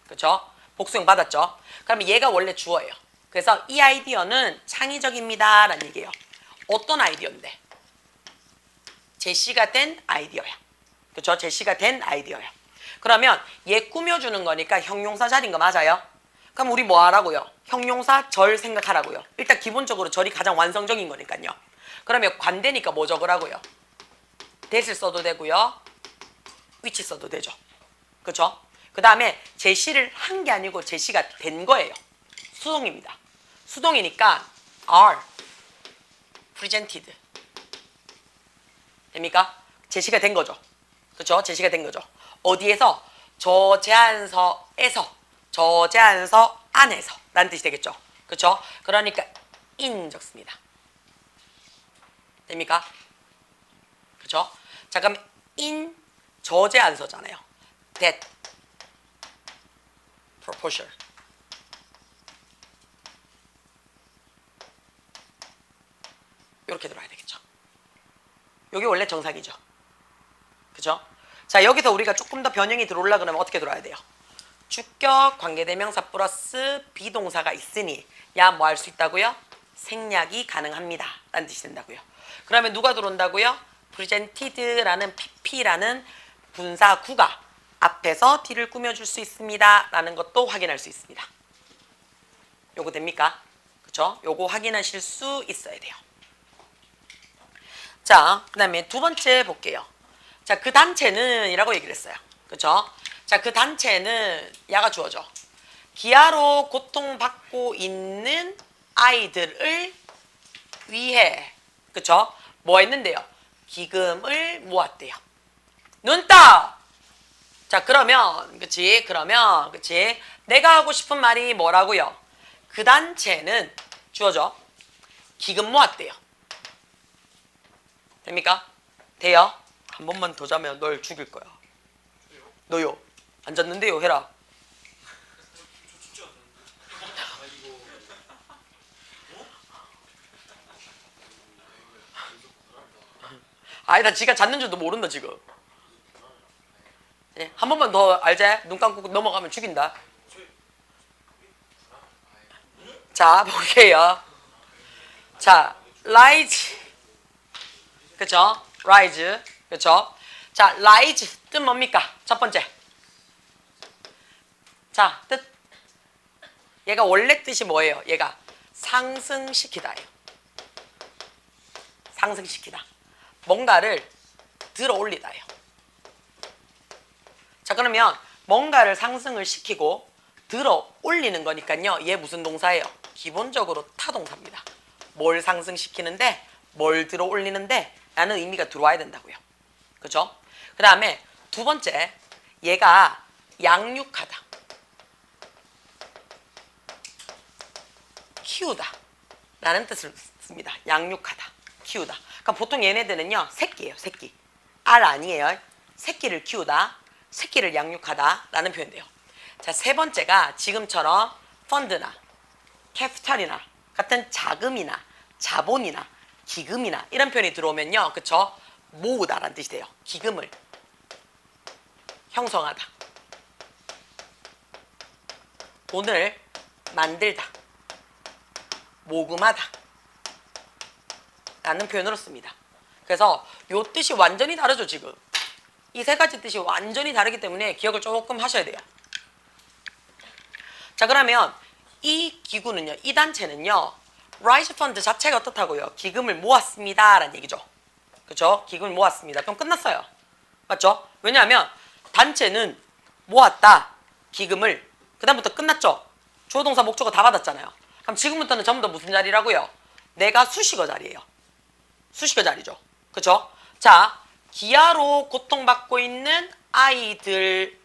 그렇죠? 복수형 받았죠? 그러면 얘가 원래 주어예요. 그래서 이 아이디어는 창의적입니다 라는 얘기예요. 어떤 아이디어인데? 제시가 된 아이디어야. 그렇죠? 제시가 된 아이디어야. 그러면 얘 꾸며주는 거니까 형용사 자리인 거 맞아요? 그럼 우리 뭐 하라고요? 형용사 절 생각하라고요. 일단 기본적으로 절이 가장 완성적인 거니까요. 그러면 관대니까 뭐 적으라고요? that을 써도 되고요. which 써도 되죠. 그렇죠? 그 다음에 제시를 한 게 아니고 제시가 된 거예요. 수동입니다. 수동이니까 are presented 됩니까? 제시가 된 거죠. 그렇죠? 제시가 된 거죠. 어디에서? 저 제안서에서, 저 제안서 안에서 라는 뜻이 되겠죠. 그렇죠? 그러니까 in 적습니다. 됩니까? 그렇죠? 자, 그럼 in 저 제안서잖아요. that proposal 이렇게 들어야 되겠죠. 여기 원래 정상이죠. 그죠? 자, 여기서 우리가 조금 더 변형이 들어올라 그러면 어떻게 들어야 돼요? 주격 관계대명사 플러스 비동사가 있으니 야 뭐 할 수 있다고요? 생략이 가능합니다 라는 뜻이 된다고요. 그러면 누가 들어온다고요? presented라는 pp라는 분사구가 앞에서 D를 꾸며줄 수 있습니다 라는 것도 확인할 수 있습니다. 요거 됩니까? 그쵸? 요거 확인하실 수 있어야 돼요. 자, 그 다음에 두 번째 볼게요. 자, 그 단체는 이라고 얘기를 했어요. 그쵸? 자, 그 단체는 야가 주어져. 기아로 고통받고 있는 아이들을 위해 그쵸? 뭐 했는데요? 기금을 모았대요. 눈 떠! 자, 그러면 그치? 내가 하고 싶은 말이 뭐라고요? 그 단체는 주어져. 기금 모았대요. 됩니까? 돼요? 한 번만 더 자면 널 죽일 거야. 너요. 안 잤는데요. 해라. 아니다. 지가 잤는 줄도 모른다 지금. 네, 한 번만 더 알제? 눈 감고 넘어가면 죽인다. 자, 볼게요. 자, rise. 그쵸? rise. 그쵸? 자, rise 뜻 뭡니까? 첫 번째. 자, 뜻. 얘가 원래 뜻이 뭐예요? 얘가 상승시키다예요. 상승시키다. 뭔가를 들어 올리다예요. 자, 그러면 뭔가를 상승을 시키고 들어 올리는 거니까요. 얘 무슨 동사예요? 기본적으로 타동사입니다. 뭘 상승시키는데 뭘 들어 올리는데 라는 의미가 들어와야 된다고요. 그죠? 그 다음에 두 번째, 얘가 양육하다, 키우다 라는 뜻을 씁니다. 양육하다, 키우다. 그러니까 보통 얘네들은요, 새끼예요. 새끼. 알 아니에요. 새끼를 키우다, 새끼를 양육하다 라는 표현돼요. 자, 세 번째가 지금처럼 펀드나 캐피탈이나 같은 자금이나 자본이나 기금이나 이런 표현이 들어오면요, 그쵸? 모으다 라는 뜻이 돼요. 기금을 형성하다, 돈을 만들다, 모금하다 라는 표현으로 씁니다. 그래서 요 뜻이 완전히 다르죠. 지금 이 세 가지 뜻이 완전히 다르기 때문에 기억을 조금 하셔야 돼요. 자, 그러면 이 기구는요, 이 단체는요, 라이즈 펀드 자체가 어떻다고요? 기금을 모았습니다 라는 얘기죠. 그쵸? 기금을 모았습니다. 그럼 끝났어요. 맞죠? 왜냐하면 단체는 모았다, 기금을. 그 다음부터 끝났죠? 주어 동사 목적어 다 받았잖아요. 그럼 지금부터는 전부 다 무슨 자리라고요? 내가 수식어 자리예요. 수식어 자리죠. 그쵸? 자, 기아로 고통받고 있는 아이들을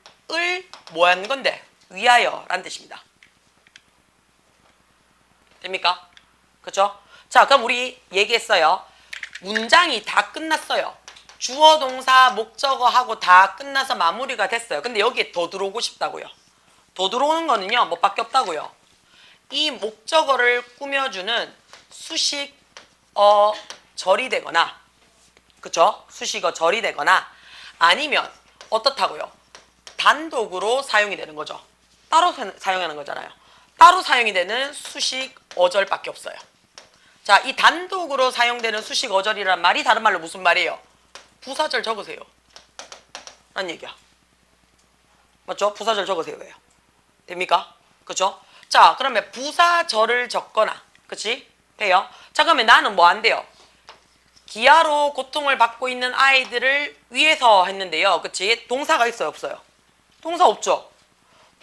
뭐 하는 건데? 위하여 라는 뜻입니다. 됩니까? 그쵸? 자, 그럼 우리 얘기했어요. 문장이 다 끝났어요. 주어, 동사, 목적어하고 다 끝나서 마무리가 됐어요. 근데 여기에 더 들어오고 싶다고요. 더 들어오는 거는요, 뭐 밖에 없다고요. 이 목적어를 꾸며주는 수식어 절이 되거나, 그쵸? 수식어 절이 되거나, 아니면 어떻다고요? 단독으로 사용이 되는 거죠. 따로 사용하는 거잖아요. 따로 사용이 되는 수식어절밖에 없어요. 자, 이 단독으로 사용되는 수식어절이란 말이 다른 말로 무슨 말이에요? 부사절 적으세요 라는 얘기야. 맞죠? 부사절 적으세요. 왜요? 됩니까? 그쵸? 자, 그러면 부사절을 적거나, 그치? 돼요? 자, 그러면 나는 뭐 안 돼요? 기아로 고통을 받고 있는 아이들을 위해서 했는데요. 그치? 동사가 있어요? 없어요? 동사 없죠?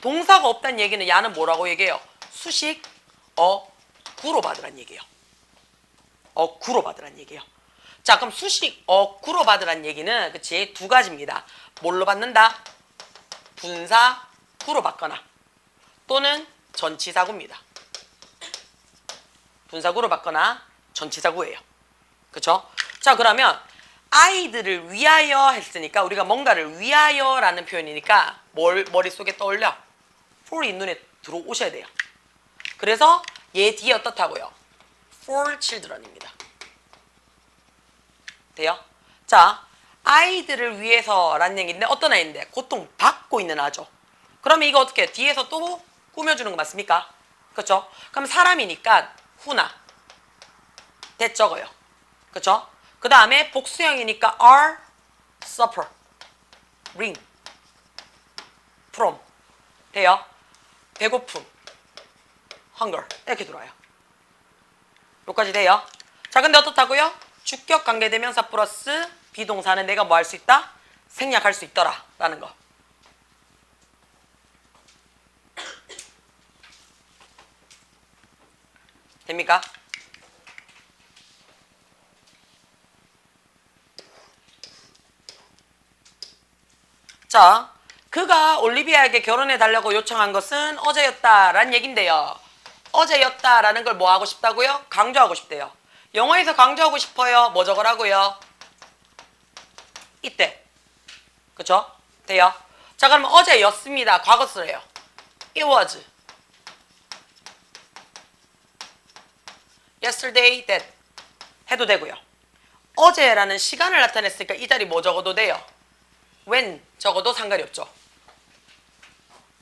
동사가 없다는 얘기는 야는 뭐라고 얘기해요? 수식어구로 받으란 얘기예요. 어구로 받으란 얘기예요. 자, 그럼 수식어구로 받으란 얘기는 그치? 두 가지입니다. 뭘로 받는다? 분사구로 받거나 또는 전치사구입니다. 분사구로 받거나 전치사구예요. 그쵸? 자, 그러면 아이들을 위하여 했으니까 우리가 뭔가를 위하여라는 표현이니까 뭘 머릿속에 떠올려? for이 눈에 들어오셔야 돼요. 그래서 얘 뒤에 어떻다고요? for children입니다. 돼요? 자, 아이들을 위해서라는 얘기인데 어떤 아이인데? 고통받고 있는 아죠. 그러면 이거 어떻게 뒤에서 또 꾸며주는 거 맞습니까? 그렇죠? 그럼 사람이니까 who나 that 적어요. 그렇죠? 그 다음에 복수형이니까 are, suffer, ring, from 돼요? 배고픔, hunger 이렇게 들어와요. 여기까지 돼요? 자, 근데 어떻다고요? 주격 관계대명사 플러스 비동사는 내가 뭐 할 수 있다? 생략할 수 있더라 라는 거. 됩니까? 자, 그가 올리비아에게 결혼해달라고 요청한 것은 어제였다라는 얘긴데요. 어제였다라는 걸 뭐 하고 싶다고요? 강조하고 싶대요. 영어에서 강조하고 싶어요. 뭐 적으라고요? 이때. 그쵸? 돼요? 자, 그러면 어제였습니다. 과거스래요. It was. Yesterday that 해도 되고요. 어제라는 시간을 나타냈으니까 이 자리 뭐 적어도 돼요? when 적어도 상관이 없죠.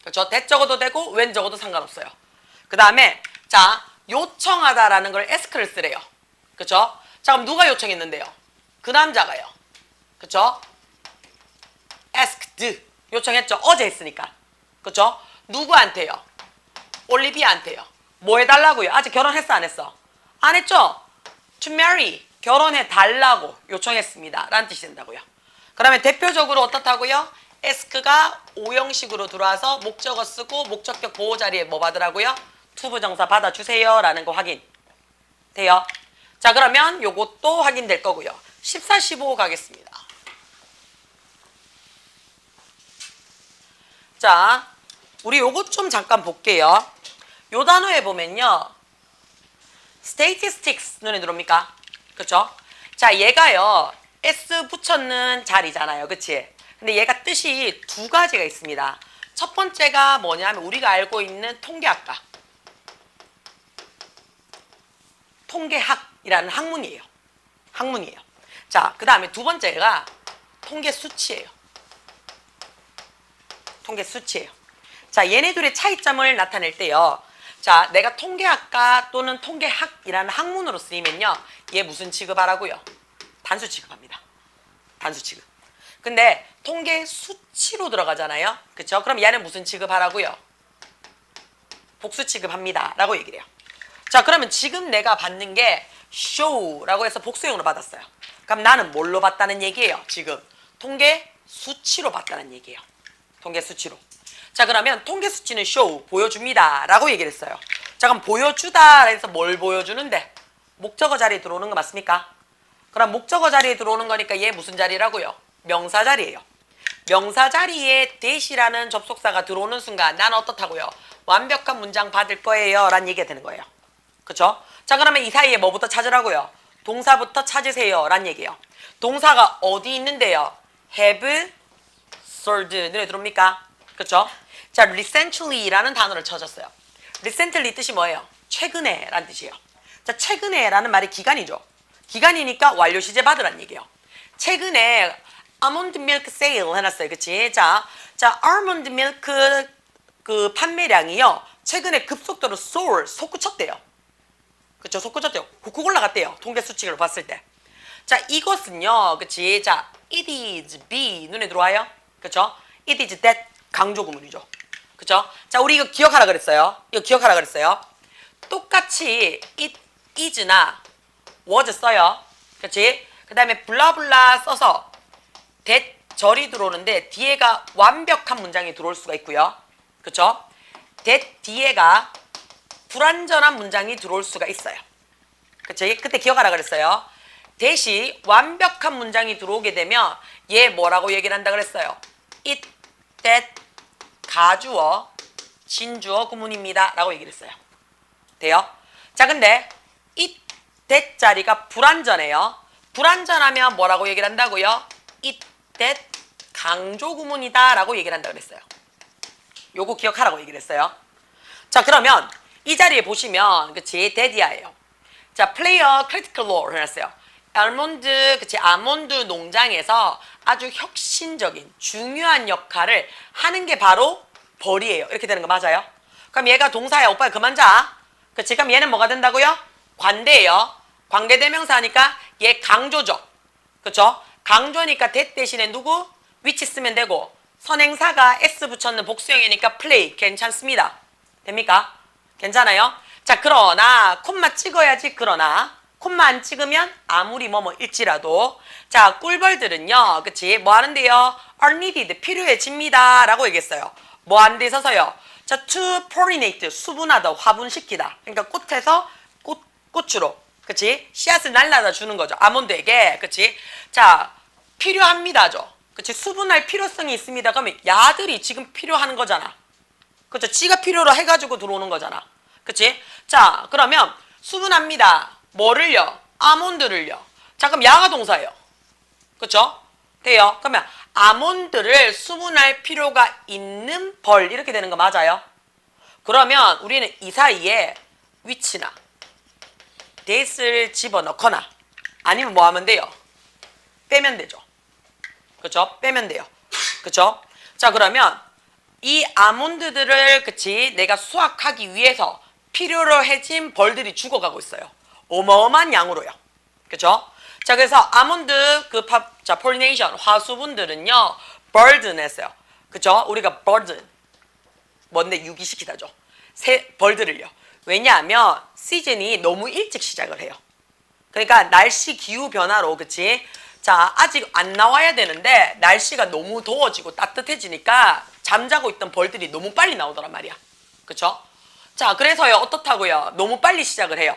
그렇죠? that 적어도 되고 when 적어도 상관없어요. 그 다음에 자, 요청하다라는 걸 ask를 쓰래요. 그렇죠? 자, 그럼 누가 요청했는데요? 그 남자가요. 그렇죠? asked 요청했죠. 어제 했으니까. 그렇죠? 누구한테요? 올리비아한테요. 뭐 해달라고요? 아직 결혼했어 안 했어? 안 했죠? to marry 결혼해 달라고 요청했습니다 라는 뜻이 된다고요. 그러면 대표적으로 어떻다고요? ask가 오형식으로 들어와서 목적어 쓰고 목적격 보호 자리에 뭐 받으라고요? 투부정사 받아주세요 라는 거 확인 돼요? 자, 그러면 요것도 확인될 거고요. 14, 15 가겠습니다. 자, 우리 요것 좀 잠깐 볼게요. 요 단어에 보면요, statistics 눈에 들어옵니까? 그쵸? 자, 얘가요 s 붙였는 자리잖아요. 그치? 근데 얘가 뜻이 두 가지가 있습니다. 첫 번째가 뭐냐면 우리가 알고 있는 통계학과, 통계학이라는 학문이에요. 학문이에요. 자, 그 다음에 두 번째가 통계 수치예요. 통계 수치예요. 자, 얘네 둘의 차이점을 나타낼 때요. 자, 내가 통계학과 또는 통계학이라는 학문으로 쓰이면요, 얘 무슨 취급하라고요? 단수 취급합니다. 단수 취급. 근데 통계 수치로 들어가잖아요. 그쵸? 그럼 얘는 무슨 취급하라고요? 복수 취급합니다 라고 얘기를 해요. 자, 그러면 지금 내가 받는 게 show라고 해서 복수형으로 받았어요. 그럼 나는 뭘로 받다는 얘기예요? 지금 통계 수치로 받다는 얘기예요. 통계 수치로. 자, 그러면 통계 수치는 show, 보여줍니다 라고 얘기를 했어요. 자, 그럼 보여주다 해서 뭘 보여주는데? 목적어 자리에 들어오는 거 맞습니까? 그럼 목적어 자리에 들어오는 거니까 얘 무슨 자리라고요? 명사 자리예요. 명사 자리에 that이라는 접속사가 들어오는 순간 난 어떻다고요? 완벽한 문장 받을 거예요 라는 얘기가 되는 거예요. 그쵸? 자, 그러면 이 사이에 뭐부터 찾으라고요? 동사부터 찾으세요 라는 얘기예요. 동사가 어디 있는데요? have, served 눈에 들어옵니까? 그쵸? 자, recently라는 단어를 쳐줬어요. recently 뜻이 뭐예요? 최근에 라는 뜻이에요. 자, 최근에 라는 말이 기간이죠. 기간이니까 완료 시제 받으란 얘기예요. 최근에 아몬드 밀크 세일 해놨어요. 그치? 자, 아몬드 밀크 그 판매량이요. 최근에 급속도로 soar, 솟구쳤대요. 그쵸? 솟구쳤대요. 훅훅 올라갔대요. 통계 수치를 봤을 때. 자, 이것은요. 그치? 자, it is be 눈에 들어와요. 그쵸? it is that 강조 구문이죠. 그쵸? 자, 우리 이거 기억하라 그랬어요. 이거 기억하라 그랬어요. 똑같이 it is나 was 써요. 그치? 그 다음에 블라블라 써서 that 절이 들어오는데 뒤에가 완벽한 문장이 들어올 수가 있고요. 그쵸? that 뒤에가 불완전한 문장이 들어올 수가 있어요. 그치? 그때 기억하라 그랬어요. that이 완벽한 문장이 들어오게 되면 얘 뭐라고 얘기를 한다 그랬어요. it, that, 가주어, 진주어 구문입니다 라고 얘기를 했어요. 돼요? 자, 근데 it, that 자리가 불완전해요. 불완전하면 뭐라고 얘기를 한다고요? it, that, 강조 구문이다 라고 얘기를 한다 그랬어요. 요거 기억하라고 얘기를 했어요. 자, 그러면 이 자리에 보시면 그치? 데디아예요. 자, 플레이어 크리티컬 롤 해놨어요. 알몬드, 그치? 아몬드 농장에서 아주 혁신적인 중요한 역할을 하는 게 바로 벌이에요. 이렇게 되는 거 맞아요? 그럼 얘가 동사야. 오빠 그만 자. 그치? 그럼 얘는 뭐가 된다고요? 관대예요. 관계대명사 하니까 얘 강조죠. 그쵸? 강조니까 that 대신에 누구? which 쓰면 되고 선행사가 s 붙였는 복수형이니까 play 괜찮습니다. 됩니까? 괜찮아요? 자, 그러나 콤마 찍어야지. 그러나 콤마 안 찍으면 아무리 뭐일지라도 자, 꿀벌들은요. 그치? 뭐 하는데요? are needed 필요해집니다 라고 얘기했어요. 뭐 하는 데 있어서요? 자, to pollinate 수분하다 화분시키다. 그러니까 꽃에서 꽃으로 그치? 씨앗을 날라다 주는 거죠. 아몬드에게. 그치? 자, 필요합니다죠. 그치? 수분할 필요성이 있습니다. 그러면 야들이 지금 필요한 거잖아. 그쵸? 지가 필요로 해가지고 들어오는 거잖아. 그치? 자, 그러면 수분합니다. 뭐를요? 아몬드를요. 자, 그럼 야가 동사예요. 그쵸? 돼요? 그러면 아몬드를 수분할 필요가 있는 벌 이렇게 되는 거 맞아요? 그러면 우리는 이 사이에 which나 that을 집어넣거나 아니면 뭐 하면 돼요? 빼면 되죠. 그쵸? 빼면 돼요. 그쵸? 자, 그러면 이 아몬드들을 그치 내가 수확하기 위해서 필요로 해진 벌들이 죽어가고 있어요. 어마어마한 양으로요. 그쵸? 자, 그래서 아몬드 자, 폴리네이션 화수분들은요 burden 했어요. 그쵸? 우리가 burden 뭔데 유기시키다죠. 벌들을요. 왜냐하면 시즌이 너무 일찍 시작을 해요. 그러니까 날씨 기후 변화로 그치? 자, 아직 안 나와야 되는데 날씨가 너무 더워지고 따뜻해지니까 잠자고 있던 벌들이 너무 빨리 나오더란 말이야. 그쵸? 자, 그래서요 어떻다고요? 너무 빨리 시작을 해요.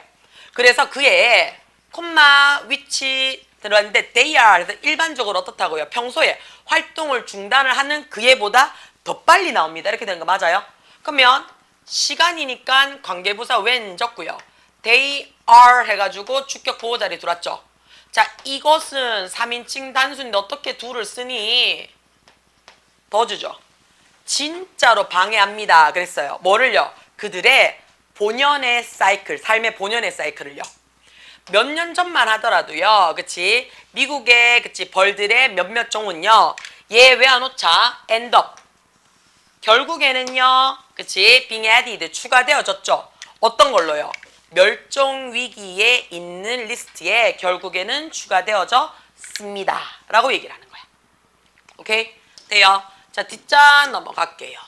그래서 그에 콤마 위치 들어왔는데 they are 그래서 일반적으로 어떻다고요? 평소에 활동을 중단을 하는 그에보다 더 빨리 나옵니다. 이렇게 되는 거 맞아요? 그러면 시간이니까 관계부사 when 적고요. they are 해가지고 주격 보호 자리 들어왔죠. 자, 이것은 3인칭 단수인데 어떻게 둘을 쓰니? 더 주죠. 진짜로 방해합니다. 그랬어요. 뭐를요? 그들의 본연의 사이클, 삶의 본연의 사이클을요. 몇 년 전만 하더라도요. 그치? 미국의 그치 벌들의 몇몇 종은요. 얘 왜 안 오차? end up. 결국에는요. 그치? being added 추가되어졌죠. 어떤 걸로요? 멸종 위기에 있는 리스트에 결국에는 추가되어졌습니다. 라고 얘기를 하는 거야. 오케이? 돼요? 자, 뒷잔 넘어갈게요.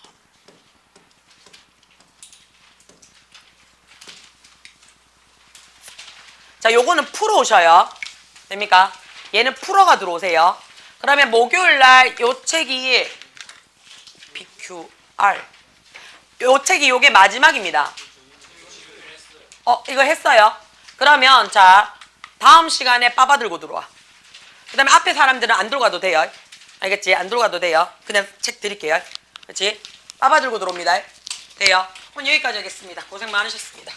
자, 요거는 풀어 오셔요. 됩니까? 얘는 풀어가 들어오세요. 그러면 목요일날 요 책이 BQR 요 책이 요게 마지막입니다. 이거 했어요. 그러면 자 다음 시간에 빠바 들고 들어와. 그 다음에 앞에 사람들은 안 들어가도 돼요. 알겠지? 안 들어가도 돼요. 그냥 책 드릴게요. 그렇지? 빠바 들고 들어옵니다. 돼요? 오늘 여기까지 하겠습니다. 고생 많으셨습니다.